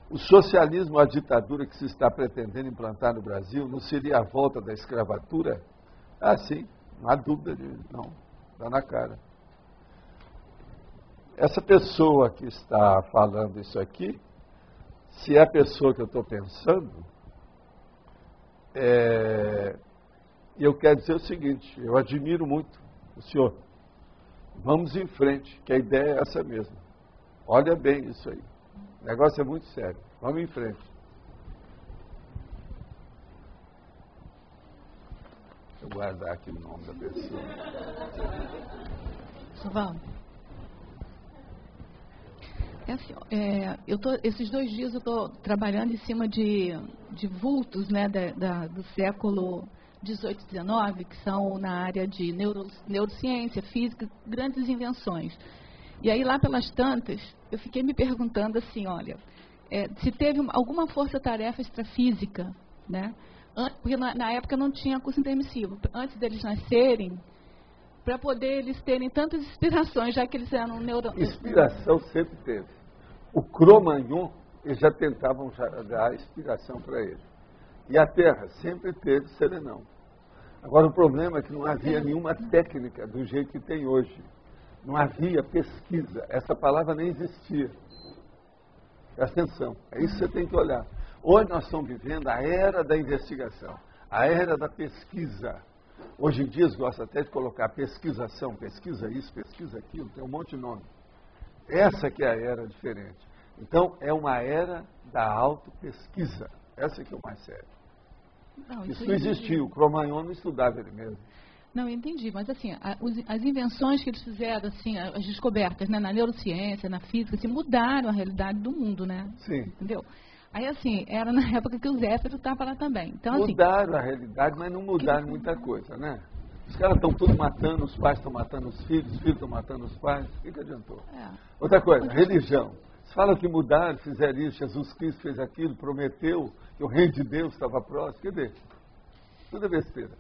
O socialismo, a ditadura que se está pretendendo implantar no Brasil, não seria a volta da escravatura? Sim, não há dúvida disso, não, está na cara. Essa pessoa que está falando isso aqui, se é a pessoa que eu estou pensando, eu quero dizer o seguinte, eu admiro muito o senhor. Vamos em frente, que a ideia é essa mesmo. Olha bem isso aí. O negócio é muito sério. Vamos em frente. Deixa eu guardar aqui o nome da pessoa. Suvaldo. Esses 2 dias eu estou trabalhando em cima de vultos, né, do século 18 e 19, que são na área de neurociência, física, grandes invenções. E aí, lá pelas tantas, eu fiquei me perguntando assim, olha, se teve alguma força-tarefa extrafísica, né? Porque na época não tinha curso intermissivo, antes deles nascerem, para poder eles terem tantas inspirações, já que eles eram Inspiração sempre teve. O Cro-Magnon, eles já tentavam dar inspiração para ele. E a Terra sempre teve serenão. Agora, o problema é que não havia nenhuma técnica do jeito que tem hoje. Não havia pesquisa. Essa palavra nem existia. Presta atenção. É isso que você tem que olhar. Hoje nós estamos vivendo a era da investigação, a era da pesquisa. Hoje em dia eles gostam até de colocar pesquisação, pesquisa isso, pesquisa aquilo, tem um monte de nome. Essa que é a era diferente. Então, é uma era da autopesquisa. Essa que é o mais sério. Isso não existiu. O Cro-Magnon não estudava ele mesmo. Não, eu entendi, mas assim, as invenções que eles fizeram, assim, as descobertas, né, na neurociência, na física, assim, mudaram a realidade do mundo, né? Sim. Entendeu? Aí, assim, era na época que o Zéfiro estava lá também. Então, mudaram a realidade, mas não mudaram muita coisa, né? Os caras estão tudo matando, os pais estão matando os filhos estão matando os pais. O que adiantou? Outra coisa, religião. Eles falam que mudaram, fizeram isso, Jesus Cristo fez aquilo, prometeu que o reino de Deus estava próximo. Quer dizer, tudo é besteira.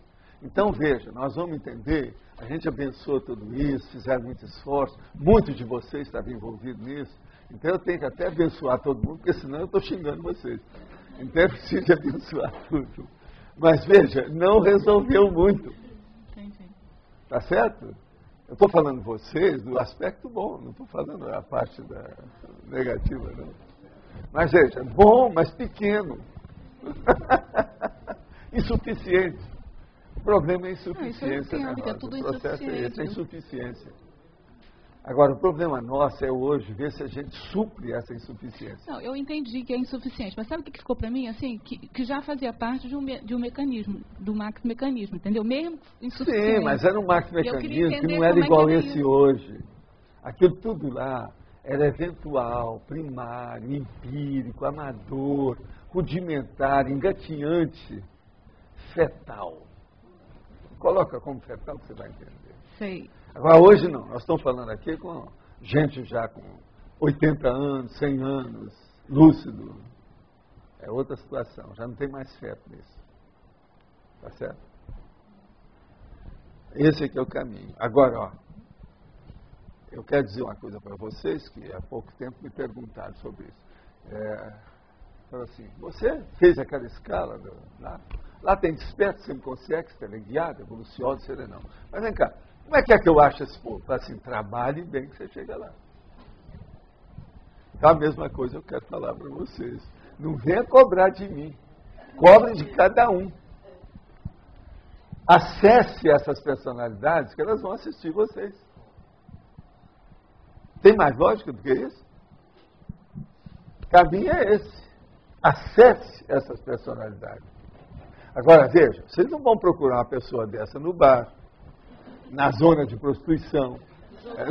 Então, veja, nós vamos entender, a gente abençoou tudo isso, fizeram muito esforço, muitos de vocês estavam envolvidos nisso, então eu tenho que até abençoar todo mundo, porque senão eu estou xingando vocês. Então é preciso abençoar tudo. Mas veja, não resolveu muito. Tá certo? Eu estou falando vocês do aspecto bom, não estou falando a parte da negativa, não. Mas veja, bom, mas pequeno. Insuficiente. O problema é a insuficiência, né? O processo é esse, a insuficiência. Agora, o problema nosso é hoje ver se a gente supre essa insuficiência. Não, eu entendi que é insuficiente, mas sabe o que ficou para mim? Assim, que já fazia parte de um mecanismo, do macromecanismo, entendeu? Mesmo insuficiente. Sim, mas era um macromecanismo que não era igual esse hoje. Aquilo tudo lá era eventual, primário, empírico, amador, rudimentar, engatinhante, fetal. Coloca como fetal que você vai entender. Sei. Agora, hoje não. Nós estamos falando aqui com gente já com 80 anos, 100 anos, lúcido. É outra situação. Já não tem mais feto nisso. Tá certo? Esse aqui é o caminho. Agora, ó, eu quero dizer uma coisa para vocês, que há pouco tempo me perguntaram sobre isso. Falaram assim, você fez aquela escala lá tem desperto, semiconsex, teleguiado, evolucionado, serenão. Mas vem cá, como é que eu acho esse povo? Assim, trabalhe bem que você chega lá. Então a mesma coisa eu quero falar para vocês. Não venha cobrar de mim. Cobre de cada um. Acesse essas personalidades que elas vão assistir vocês. Tem mais lógica do que isso? O caminho é esse. Acesse essas personalidades. Agora, veja, vocês não vão procurar uma pessoa dessa no bar, na zona de prostituição,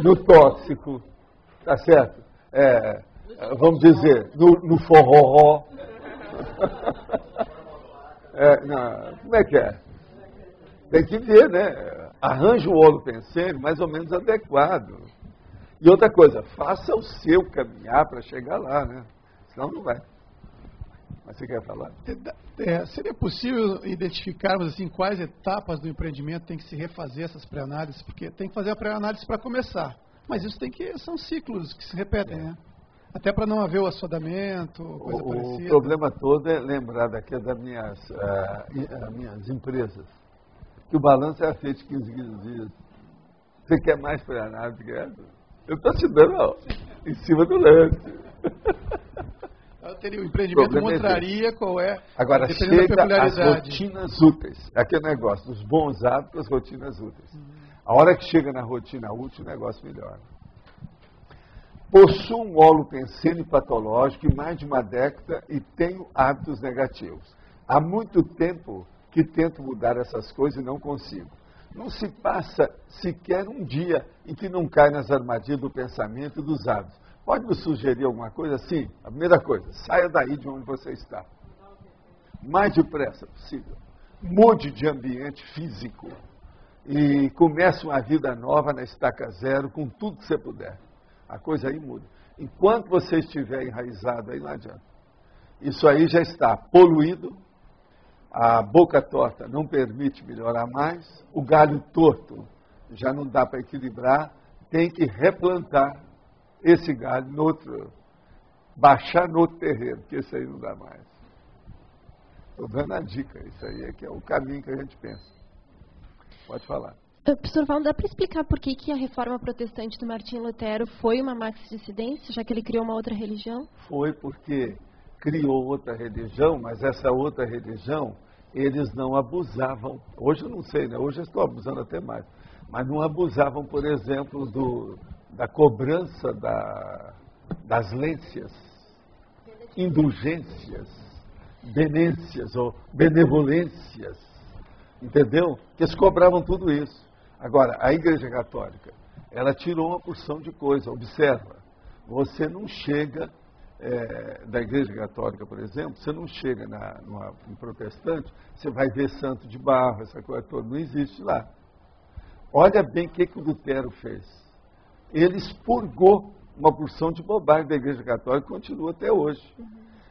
no tóxico, tá certo? Vamos dizer, no forró. Como é que é? Tem que ver, né? Arranja um holopensene mais ou menos adequado. E outra coisa, faça o seu caminhar para chegar lá, né? Senão não vai. Mas você quer falar? Seria possível identificarmos assim, quais etapas do empreendimento tem que se refazer essas pré-análises? Porque tem que fazer a pré-análise para começar. Mas isso são ciclos que se repetem, né? Até para não haver o assodamento, coisa parecida. O problema todo é lembrar daqui das minhas empresas, que o balanço é feito de 15 dias. Você quer mais pré-análise? Eu estou te dando em cima do lance. Eu teria o empreendimento mostraria qual é. Agora, chega às rotinas úteis. Aquele negócio dos bons hábitos, as rotinas úteis. A hora que chega na rotina útil, o negócio melhora. Possuo um holopensene patológico em mais de uma década e tenho hábitos negativos. Há muito tempo que tento mudar essas coisas e não consigo. Não se passa sequer um dia em que não cai nas armadilhas do pensamento e dos hábitos. Pode me sugerir alguma coisa? Sim. A primeira coisa, saia daí de onde você está. Mais depressa possível. Mude de ambiente físico e comece uma vida nova na estaca zero com tudo que você puder. A coisa aí muda. Enquanto você estiver enraizado aí, não adianta. Isso aí já está poluído, a boca torta não permite melhorar mais, o galho torto já não dá para equilibrar, tem que replantar esse galho baixar no outro terreno, porque esse aí não dá mais. Estou dando a dica, isso aí é que é o caminho que a gente pensa. Pode falar. Professor Valdo, dá para explicar por que a reforma protestante do Martim Lutero foi uma maxi-dissidência, já que ele criou uma outra religião? Foi porque criou outra religião, mas essa outra religião, eles não abusavam. Hoje eu não sei, né? Hoje eu estou abusando até mais. Mas não abusavam, por exemplo, da cobrança das lências, indulgências, benências ou benevolências. Entendeu? Que eles cobravam tudo isso. Agora, a Igreja Católica, ela tirou uma porção de coisa. Observa, você não chega, da Igreja Católica, por exemplo, você não chega no protestante, você vai ver santo de barro, essa coisa toda, não existe lá. Olha bem o que o Lutero fez. Ele expurgou uma porção de bobagem da Igreja Católica e continua até hoje.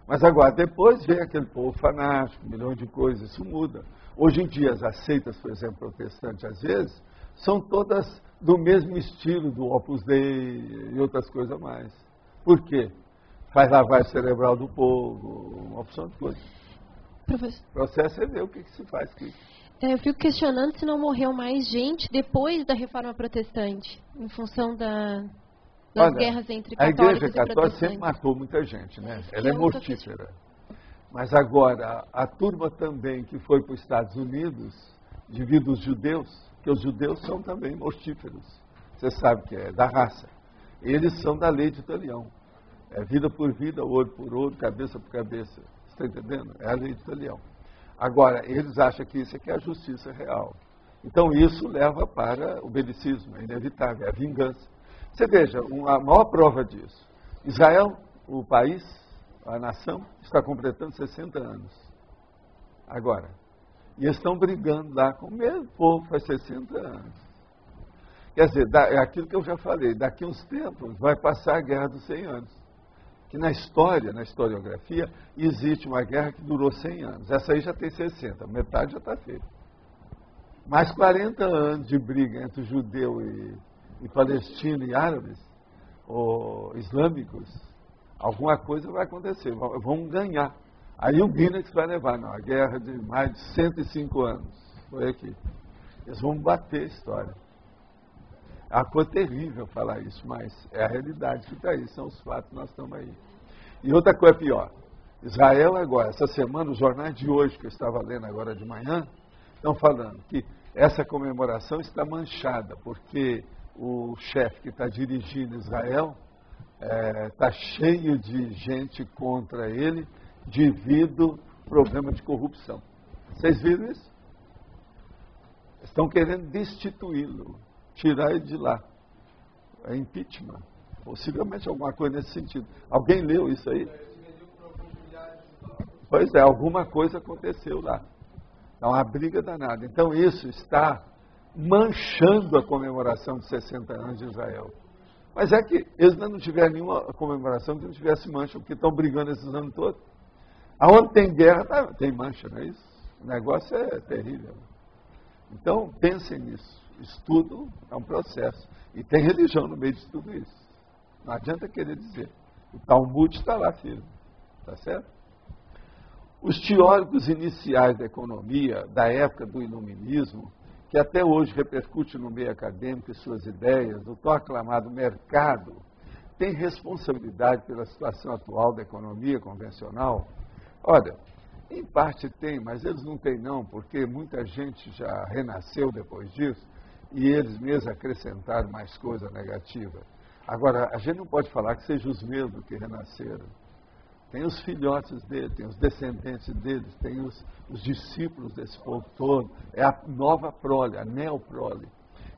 Mas agora, depois vem aquele povo fanático, milhões de coisas, isso muda. Hoje em dia, as seitas, por exemplo, protestantes, às vezes, são todas do mesmo estilo do Opus Dei e outras coisas mais. Por quê? Faz lavagem cerebral do povo, uma opção de coisas. O processo é ver o que se faz com isso. Eu fico questionando se não morreu mais gente depois da Reforma Protestante, em função das guerras entre católicos e protestantes. A Igreja Católica sempre matou muita gente, né? Ela é mortífera. Mas agora, a turma também que foi para os Estados Unidos, devido aos judeus, que os judeus são também mortíferos. Você sabe que é da raça. Eles são da lei de Italião. É vida por vida, olho por olho, cabeça por cabeça. Você está entendendo? É a lei de Italião. Agora, eles acham que isso é a justiça real. Então, isso leva para o belicismo, é inevitável, é a vingança. Você veja, a maior prova disso. Israel, o país, a nação, está completando 60 anos. Agora. E eles estão brigando lá com o mesmo povo faz 60 anos. Quer dizer, é aquilo que eu já falei, daqui a uns tempos vai passar a Guerra dos 100 anos. Que na história, na historiografia, existe uma guerra que durou 100 anos. Essa aí já tem 60, metade já está feita. Mais 40 anos de briga entre judeu e palestino e árabes, ou islâmicos, alguma coisa vai acontecer, vão ganhar. Aí o Guinness vai levar, não, a guerra de mais de 105 anos, foi aqui. Eles vão bater a história. É uma coisa terrível falar isso, mas é a realidade que está aí, são os fatos, nós estamos aí. E outra coisa pior, Israel agora, essa semana, os jornais de hoje, que eu estava lendo agora de manhã, estão falando que essa comemoração está manchada, porque o chefe que está dirigindo Israel está cheio de gente contra ele devido ao problema de corrupção. Vocês viram isso? Estão querendo destituí-lo, tirar ele de lá. É impeachment. Possivelmente alguma coisa nesse sentido. Alguém leu isso aí? Pois é, alguma coisa aconteceu lá. É uma briga danada. Então isso está manchando a comemoração de 60 anos de Israel. Mas é que eles não tiveram nenhuma comemoração que não tivesse mancha, porque estão brigando esses anos todos. Aonde tem guerra, tem mancha, não é isso? O negócio é terrível. Então, pensem nisso. Estudo é um processo. E tem religião no meio de tudo isso. Não adianta querer dizer. O Talmud está lá firme. Está certo? Os teóricos iniciais da economia, da época do iluminismo, que até hoje repercute no meio acadêmico e suas ideias, o tão aclamado mercado, tem responsabilidade pela situação atual da economia convencional? Olha, em parte tem, mas eles não têm não, porque muita gente já renasceu depois disso e eles mesmos acrescentaram mais coisa negativa. Agora, a gente não pode falar que sejam os mesmos que renasceram. Tem os filhotes dele, tem os descendentes deles, tem os discípulos desse povo todo. É a nova prole, a neoprole.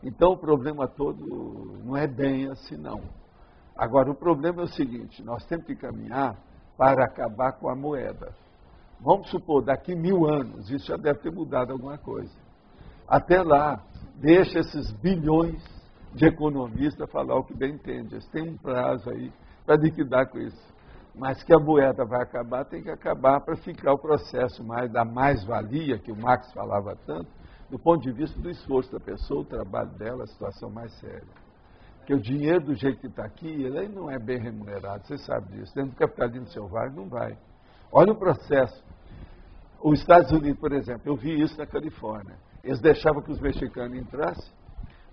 Então o problema todo não é bem assim não. Agora, o problema é o seguinte, nós temos que caminhar para acabar com a moeda. Vamos supor, daqui 1000 anos, isso já deve ter mudado alguma coisa. Até lá, deixa esses bilhões de economistas falar o que bem entende. Eles têm um prazo aí para liquidar com isso. Mas que a moeda vai acabar, tem que acabar para ficar o processo mais da mais-valia, que o Marx falava tanto, do ponto de vista do esforço da pessoa, o trabalho dela, a situação mais séria. Porque o dinheiro do jeito que está aqui, ele não é bem remunerado, você sabe disso. Dentro do capitalismo selvagem não vai. Olha o processo. Os Estados Unidos, por exemplo, eu vi isso na Califórnia. Eles deixavam que os mexicanos entrassem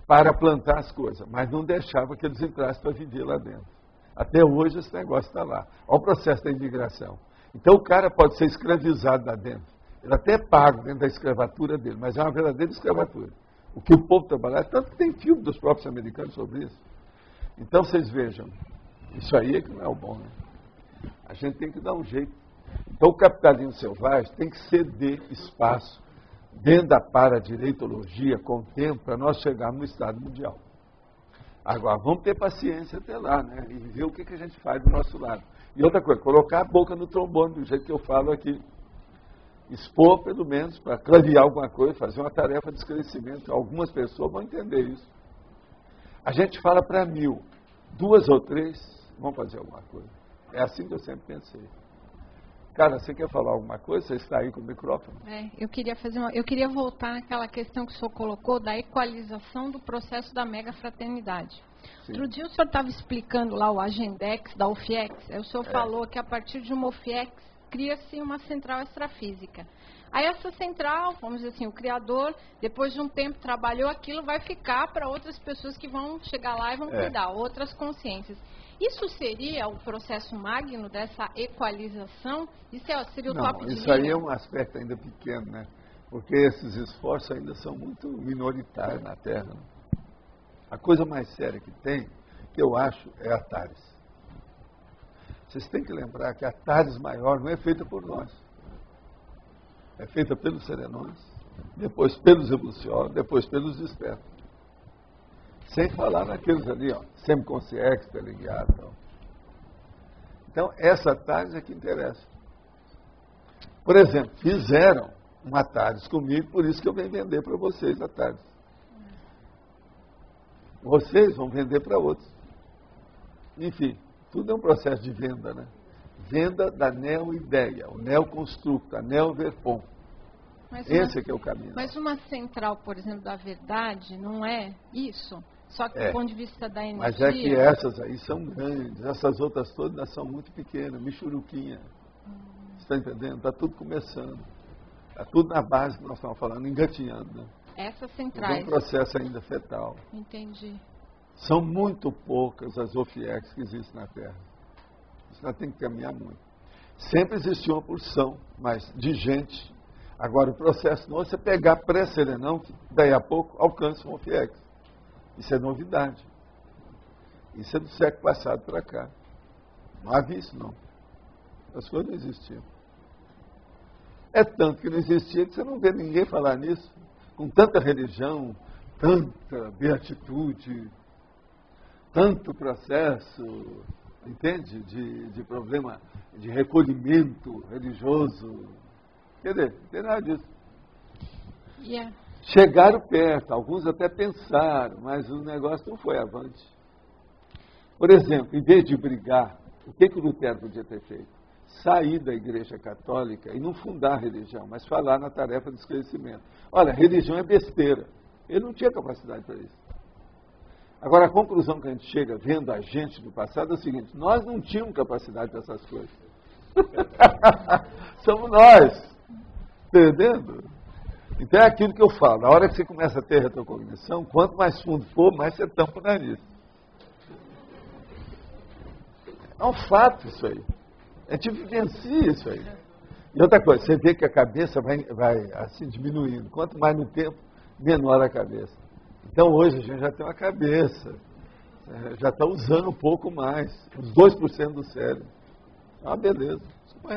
para plantar as coisas, mas não deixavam que eles entrassem para viver lá dentro. Até hoje esse negócio está lá. Olha o processo da imigração. Então o cara pode ser escravizado lá dentro. Ele até é pago dentro da escravatura dele, mas é uma verdadeira escravatura. O que o povo trabalha, tanto que tem filme dos próprios americanos sobre isso. Então vocês vejam, isso aí é que não é o bom, né? A gente tem que dar um jeito. Então o capitalismo selvagem tem que ceder espaço dentro da paradireitologia com o tempo para nós chegarmos no estado mundial. Agora, vamos ter paciência até lá, né? E ver o que a gente faz do nosso lado. E outra coisa, colocar a boca no trombone, do jeito que eu falo aqui. Expor, pelo menos, para clarear alguma coisa, fazer uma tarefa de esclarecimento. Algumas pessoas vão entender isso. A gente fala para 1000, 2 ou 3 vão fazer alguma coisa. É assim que eu sempre pensei. Cara, você quer falar alguma coisa? Você está aí com o microfone. Eu queria voltar naquela questão que o senhor colocou da equalização do processo da megafraternidade. Outro dia o senhor estava explicando lá o Agendex da UFIEX. Aí o senhor falou que a partir de uma UFIEX cria-se uma central extrafísica. Aí essa central, vamos dizer assim, o criador, depois de um tempo trabalhou aquilo, vai ficar para outras pessoas que vão chegar lá e vão cuidar, outras consciências. Isso seria o processo magno dessa equalização? Isso seria o top de linha? Isso aí é um aspecto ainda pequeno, né? Porque esses esforços ainda são muito minoritários na Terra. Né? A coisa mais séria que tem, que eu acho, é a TARES. Vocês têm que lembrar que a TARES maior não é feita por nós. É feita pelos serenões, depois pelos evoluciólogos, depois pelos despertos. Sem falar naqueles ali, ó, semiconsciência, teleguiado. Então, essa TARES é que interessa. Por exemplo, fizeram uma TARES comigo, por isso que eu venho vender para vocês a TARES. Vocês vão vender para outros. Enfim, tudo é um processo de venda, né? Venda da neo-ideia, o neoconstructo, a neo-verpom. Esse que é o caminho. Mas uma central, por exemplo, da verdade, não é isso? Só que do ponto de vista da energia... Mas é que essas aí são grandes, essas outras todas são muito pequenas, michuruquinha. Você está entendendo? Está tudo começando. Está tudo na base que nós estamos falando, engatinhando, né? Essas centrais. É um processo ainda fetal. Entendi. São muito poucas as OFIEX que existem na Terra. Isso nós temos que caminhar muito. Sempre existiu uma porção, mas de gente. Agora, o processo não é você pegar pré-serenão, que daí a pouco alcança um OFIEX. Isso é novidade. Isso é do século passado para cá. Não havia isso, não. As coisas não existiam. É tanto que não existia que você não vê ninguém falar nisso. Com tanta religião, tanta beatitude, tanto processo, entende? De problema de recolhimento religioso. Quer dizer, não tem nada disso. Yeah. Chegaram perto, alguns até pensaram, mas o negócio não foi avante. Por exemplo, em vez de brigar, o que o Lutero podia ter feito? Sair da Igreja Católica e não fundar a religião, mas falar na tarefa do esclarecimento. Olha, religião é besteira. Ele não tinha capacidade para isso. Agora, a conclusão que a gente chega vendo a gente do passado é o seguinte: nós não tínhamos capacidade para essas coisas. Somos nós. Entendendo? Então é aquilo que eu falo. Na hora que você começa a ter retrocognição, quanto mais fundo for, mais você tampa o nariz. É um fato isso aí. A gente vivencia isso aí. E outra coisa, você vê que a cabeça vai assim diminuindo. Quanto mais no tempo, menor a cabeça. Então hoje a gente já tem uma cabeça. Já está usando um pouco mais. Uns 2% do cérebro. É uma beleza.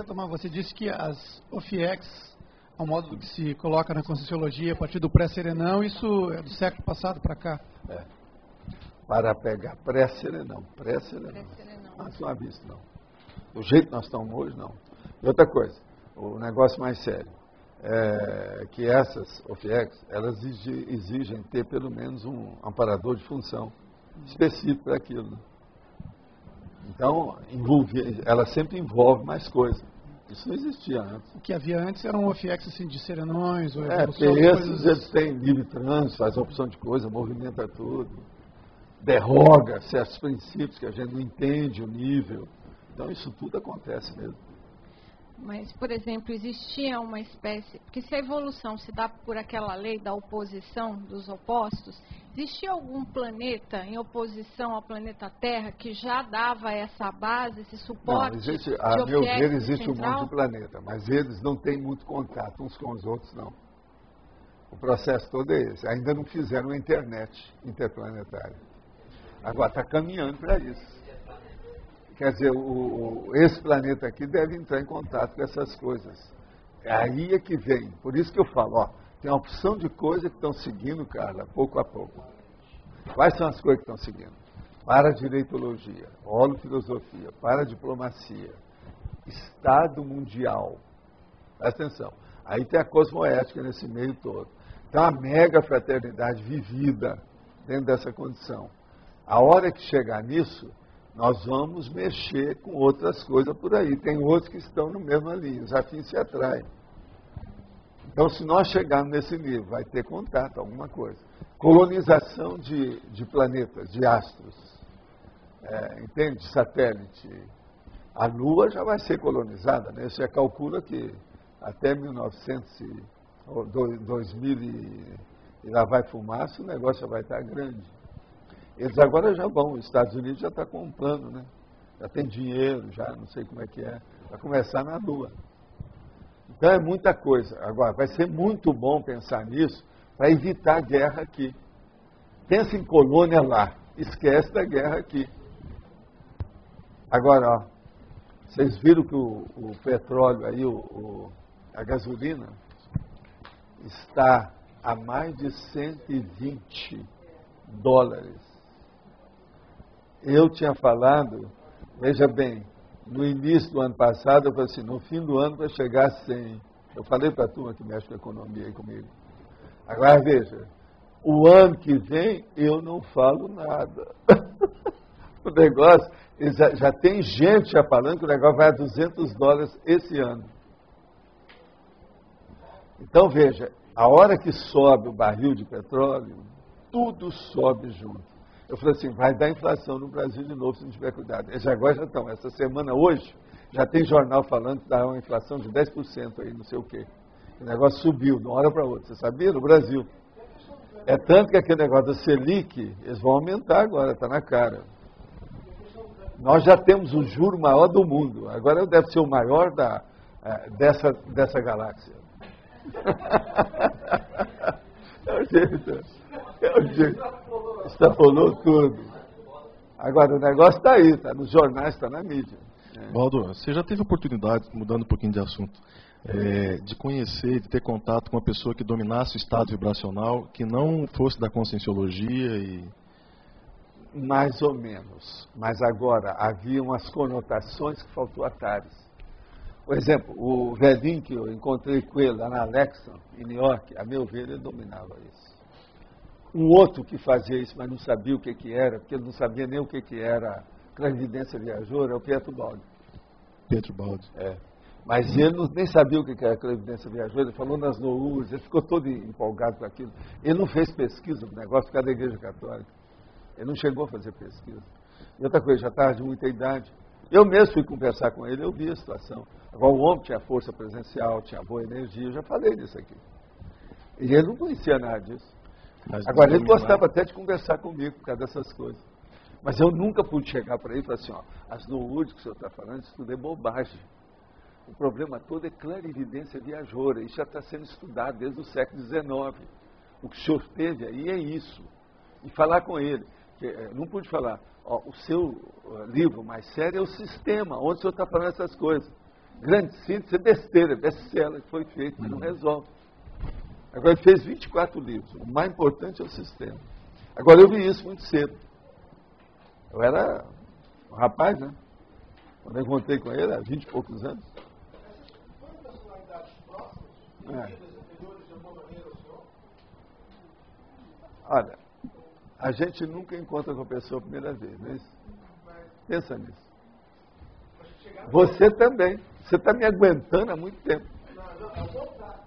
Tomás, você disse que as OFIEX, ao modo que se coloca na Conscienciologia, a partir do pré-serenão, isso é do século passado para cá? É. Para pegar pré-serenão. Mas não há visto, não. Do jeito que nós estamos hoje, não. E outra coisa, o negócio mais sério, é que essas OFIEX, elas exigem ter pelo menos um amparador de função específico para aquilo. Né? Então, ela sempre envolve mais coisas. Isso não existia antes. O que havia antes era um OFIEX assim, de serenões, ou porque esses eles têm livre trânsito, faz a opção de coisa, movimenta tudo, derroga certos princípios que a gente não entende o nível. Então isso tudo acontece mesmo. Mas, por exemplo, existia uma espécie... Porque se a evolução se dá por aquela lei da oposição dos opostos, existia algum planeta em oposição ao planeta Terra que já dava essa base, esse suporte? Não, existe, a meu ver, existe um monte de planeta, mas eles não têm muito contato uns com os outros, não. O processo todo é esse. Ainda não fizeram a internet interplanetária. Agora está caminhando para isso. Quer dizer, esse planeta aqui deve entrar em contato com essas coisas. Aí é que vem. Por isso que eu falo, ó, tem uma opção de coisas que estão seguindo, Carla, pouco a pouco. Quais são as coisas que estão seguindo? Para a direitologia, holofilosofia, para a diplomacia, Estado mundial. Presta atenção. Aí tem a cosmoética nesse meio todo. Então, a mega fraternidade vivida dentro dessa condição. A hora que chegar nisso, nós vamos mexer com outras coisas por aí. Tem outros que estão no mesmo linha, os afins se atraem. Então, se nós chegarmos nesse nível, vai ter contato, alguma coisa. Colonização de planetas, de astros. Entende? De satélite. A Lua já vai ser colonizada, né? Você calcula que até 1900 ou 2000 e lá vai fumaça, o negócio já vai estar grande. Eles agora já vão, os Estados Unidos já está com um plano, né? Já tem dinheiro, já não sei como é que é, vai começar na Lua. Então é muita coisa. Agora, vai ser muito bom pensar nisso para evitar a guerra aqui. Pensa em colônia lá, esquece da guerra aqui. Agora, ó, vocês viram que o petróleo aí, a gasolina, está a mais de 120 dólares. Eu tinha falado, veja bem, no início do ano passado, eu falei assim, no fim do ano vai chegar a 100. Eu falei para a turma que mexe com a economia aí comigo. Agora veja, o ano que vem eu não falo nada. O negócio, já tem gente já falando que o negócio vai a 200 dólares esse ano. Então, veja, a hora que sobe o barril de petróleo, tudo sobe junto. Eu falei assim, vai dar inflação no Brasil de novo se não tiver cuidado. Eles agora já estão, essa semana hoje, já tem jornal falando que dá uma inflação de 10% aí, não sei o quê. O negócio subiu de uma hora para outra. Você sabia? No Brasil. É tanto que aquele negócio da Selic, eles vão aumentar agora, está na cara. Nós já temos o juro maior do mundo. Agora deve ser o maior dessa galáxia. É o jeito. É o jeito. Extrapolou tudo. Agora, o negócio está aí, está nos jornais, está na mídia. Valdo, você já teve oportunidade, mudando um pouquinho de assunto, de conhecer, de ter contato com uma pessoa que dominasse o estado vibracional, que não fosse da conscienciologia e... Mais ou menos. Mas agora, havia umas conotações que faltou a Tales. Por exemplo, o velhinho que eu encontrei com ele lá na Alexa, em New York, a meu ver, ele dominava isso. Um outro que fazia isso, mas não sabia o que era, porque ele não sabia nem o que era clarividência viajoura, é o Pietro Baldi. Pietro Baldi. É. Mas ele nem sabia o que era clarividência viajoura, ele falou nas NOUs, ele ficou todo empolgado com aquilo. Ele não fez pesquisa do negócio por causa da Igreja Católica. Ele não chegou a fazer pesquisa. E outra coisa, já estava de muita idade. Eu mesmo fui conversar com ele, eu vi a situação. Agora, o homem tinha força presencial, tinha boa energia, eu já falei disso aqui. E ele não conhecia nada disso. Agora, ele gostava até de conversar comigo por causa dessas coisas. Mas eu nunca pude chegar para ele e falar assim, ó, as NOUs que o senhor está falando, isso tudo é bobagem. O problema todo é clarividência viajoura. Isso já está sendo estudado desde o século XIX. O que o senhor teve aí é isso. E falar com ele. Não pude falar, ó, o seu livro mais sério é o Sistema, onde o senhor está falando essas coisas. Grande síntese é besteira, best-seller que foi feito, mas não resolve. Agora ele fez 24 livros, o mais importante é o Sistema. Agora eu vi isso muito cedo. Eu era um rapaz, né? Quando eu encontrei com ele, há 20 e poucos anos. Olha, a gente nunca encontra com a pessoa a primeira vez, não é isso? Pensa nisso. Você também. Você está me aguentando há muito tempo.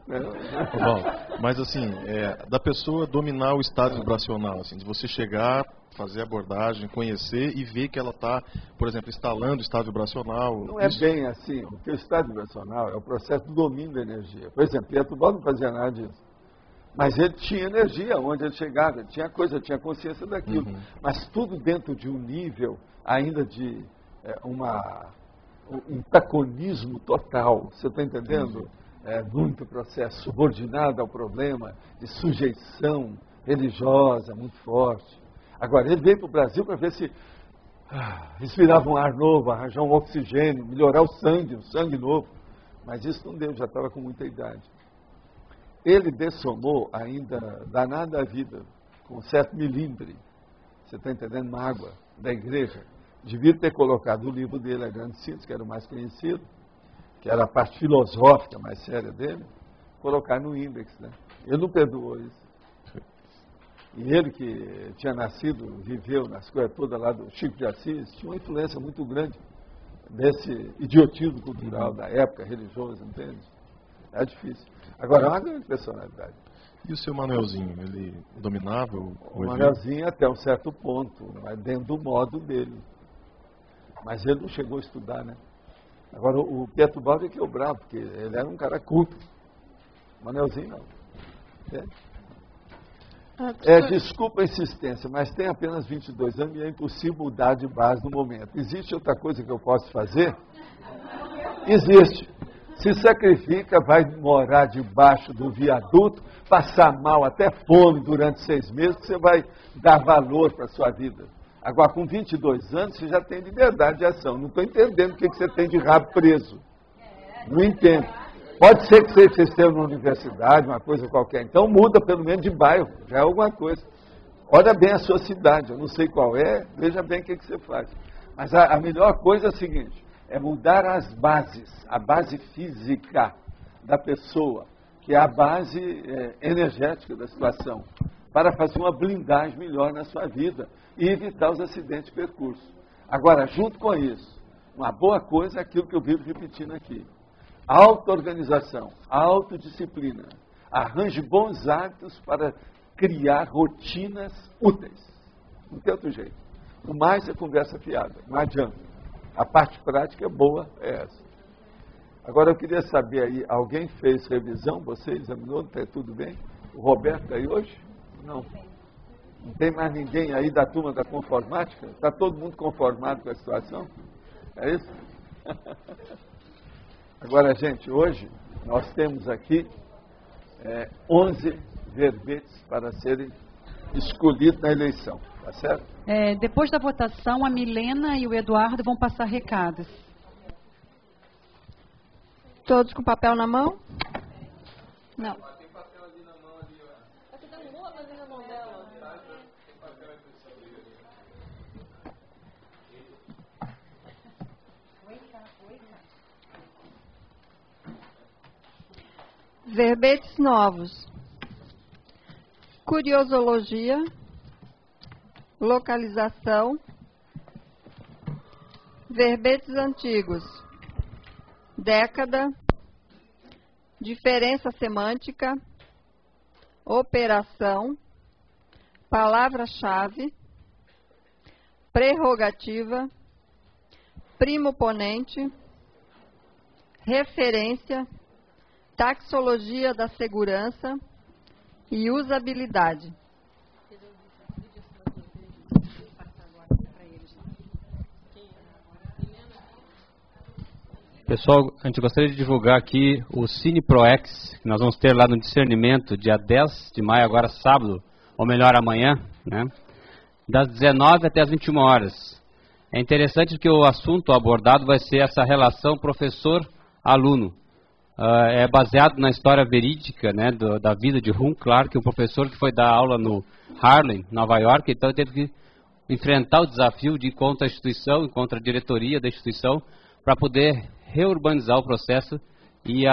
Bom, mas assim, da pessoa dominar o estado vibracional, assim, de você chegar, fazer a abordagem, conhecer e ver que ela está, por exemplo, instalando o estado vibracional. Não é bem assim, porque o estado vibracional é o processo do domínio da energia. Por exemplo, Pietro Baldi não fazia nada disso. Mas ele tinha energia onde ele chegava, ele tinha coisa, tinha consciência daquilo. Uhum. Mas tudo dentro de um nível ainda de um antagonismo total. Você está entendendo? Muito processo subordinado ao problema, de sujeição religiosa muito forte. Agora, ele veio para o Brasil para ver se respirava um ar novo, arranjar um oxigênio, melhorar o sangue novo. Mas isso não deu, já estava com muita idade. Ele dessomou ainda danada a vida, com um certo milímetro, você está entendendo, uma água da igreja. Devia ter colocado o livro dele, A Grande Síntese, que era o mais conhecido, que era a parte filosófica mais séria dele, colocar no índex, né? Ele não perdoou isso. E ele que tinha nascido, viveu nas coisas todas lá do Chico de Assis, tinha uma influência muito grande desse idiotismo cultural da época, religiosa, entende? É difícil. Agora, é uma grande personalidade. E o seu Manuelzinho, ele dominava o Manuelzinho até um certo ponto, mas dentro do modo dele. Mas ele não chegou a estudar, né? Agora, o Pietro Baldi é que é o bravo, porque ele era um cara culto. O Manuelzinho não. Desculpa a insistência, mas tem apenas 22 anos e é impossível mudar de base no momento. Existe outra coisa que eu posso fazer? Existe. Se sacrifica, vai morar debaixo do viaduto, passar mal, até fome durante 6 meses, que você vai dar valor para a sua vida. Agora, com 22 anos, você já tem liberdade de ação. Não estou entendendo o que você tem de rabo preso. Não entendo. Pode ser que você esteja na universidade, uma coisa qualquer. Então, muda pelo menos de bairro, já é alguma coisa. Olha bem a sua cidade, eu não sei qual é, veja bem o que você faz. Mas a melhor coisa é a seguinte, é mudar as bases, a base física da pessoa, que é a base energética da situação, para fazer uma blindagem melhor na sua vida e evitar os acidentes de percurso. Agora, junto com isso, uma boa coisa é aquilo que eu vivo repetindo aqui. Auto-organização, autodisciplina. Arranje bons hábitos para criar rotinas úteis. Não tem outro jeito. O mais é conversa fiada, não adianta. A parte prática boa é essa. Agora eu queria saber aí, alguém fez revisão? Você examinou? Está tudo bem? O Roberto está aí hoje? Não. Não tem mais ninguém aí da turma da conformática? Está todo mundo conformado com a situação? É isso? Agora, gente, hoje nós temos aqui 11 verbetes para serem escolhidos na eleição, tá certo? Depois da votação, a Milena e o Eduardo vão passar recados. Todos com papel na mão? Não. Verbetes novos. Curiosologia, localização, verbetes antigos, década, diferença semântica, operação, palavra-chave, prerrogativa, primoponente, referência, taxologia da segurança e usabilidade. Pessoal, a gente gostaria de divulgar aqui o Cine ProEx, que nós vamos ter lá no Discernimento, dia 10 de maio, agora sábado, ou melhor, amanhã, né? Das 19 até as 21 horas. É interessante que o assunto abordado vai ser essa relação professor-aluno. É baseado na história verídica, né, da vida de Ron Clark, um professor que foi dar aula no Harlem, Nova York, então ele teve que enfrentar o desafio de ir contra a instituição, contra a diretoria da instituição, para poder reurbanizar o processo e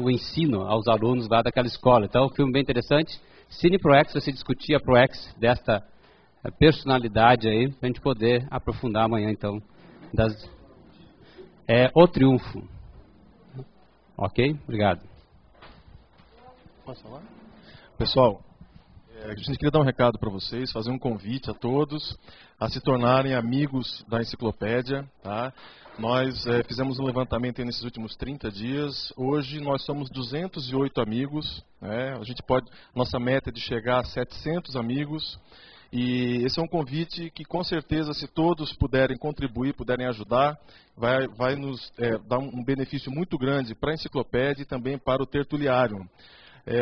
o ensino aos alunos lá daquela escola. Então, é um filme bem interessante. Cine ProEx, vai se discutir a ProEx desta personalidade aí, para a gente poder aprofundar amanhã, então. O Triunfo. Ok? Obrigado. Posso falar? Pessoal, a gente queria dar um recado para vocês, fazer um convite a todos a se tornarem amigos da enciclopédia, tá? Nós fizemos um levantamento nesses últimos 30 dias. Hoje nós somos 208 amigos, né? Nossa meta é de chegar a 700 amigos. E esse é um convite que, com certeza, se todos puderem contribuir, puderem ajudar, vai nos dar um benefício muito grande para a enciclopédia e também para o tertuliário.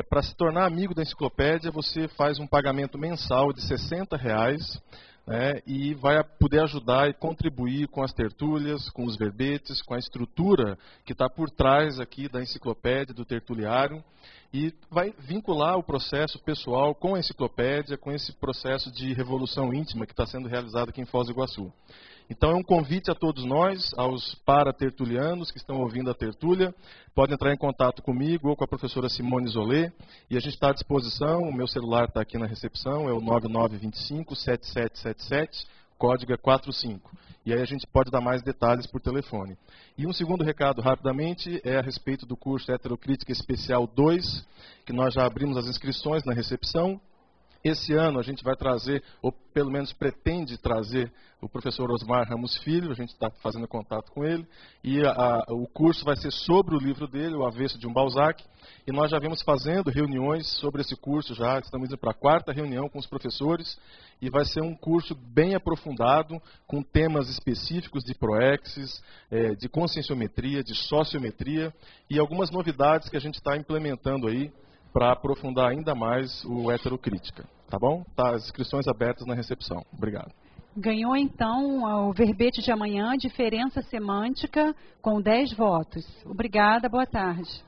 Para se tornar amigo da enciclopédia, você faz um pagamento mensal de R$60, né, e vai poder ajudar e contribuir com as tertúlias, com os verbetes, com a estrutura que está por trás aqui da enciclopédia, do tertuliário, e vai vincular o processo pessoal com a enciclopédia, com esse processo de revolução íntima que está sendo realizado aqui em Foz do Iguaçu. Então é um convite a todos nós, aos para-tertulianos que estão ouvindo a tertúlia, podem entrar em contato comigo ou com a professora Simone Zolê, e a gente está à disposição, o meu celular está aqui na recepção, é o 9925-7777, código é 45. E aí a gente pode dar mais detalhes por telefone. E um segundo recado, rapidamente, é a respeito do curso Heterocrítica Especial 2, que nós já abrimos as inscrições na recepção. Esse ano a gente vai trazer, ou pelo menos pretende trazer, o professor Osmar Ramos Filho, a gente está fazendo contato com ele, e o curso vai ser sobre o livro dele, O Avesso de um Balzac, e nós já vimos fazendo reuniões sobre esse curso, já estamos indo para a 4ª reunião com os professores, e vai ser um curso bem aprofundado, com temas específicos de proexes, de conscienciometria, de sociometria, e algumas novidades que a gente está implementando aí, para aprofundar ainda mais o heterocrítica, tá bom? Tá, as inscrições abertas na recepção. Obrigado. Ganhou, então, o verbete de amanhã, diferença semântica, com 10 votos. Obrigada, boa tarde.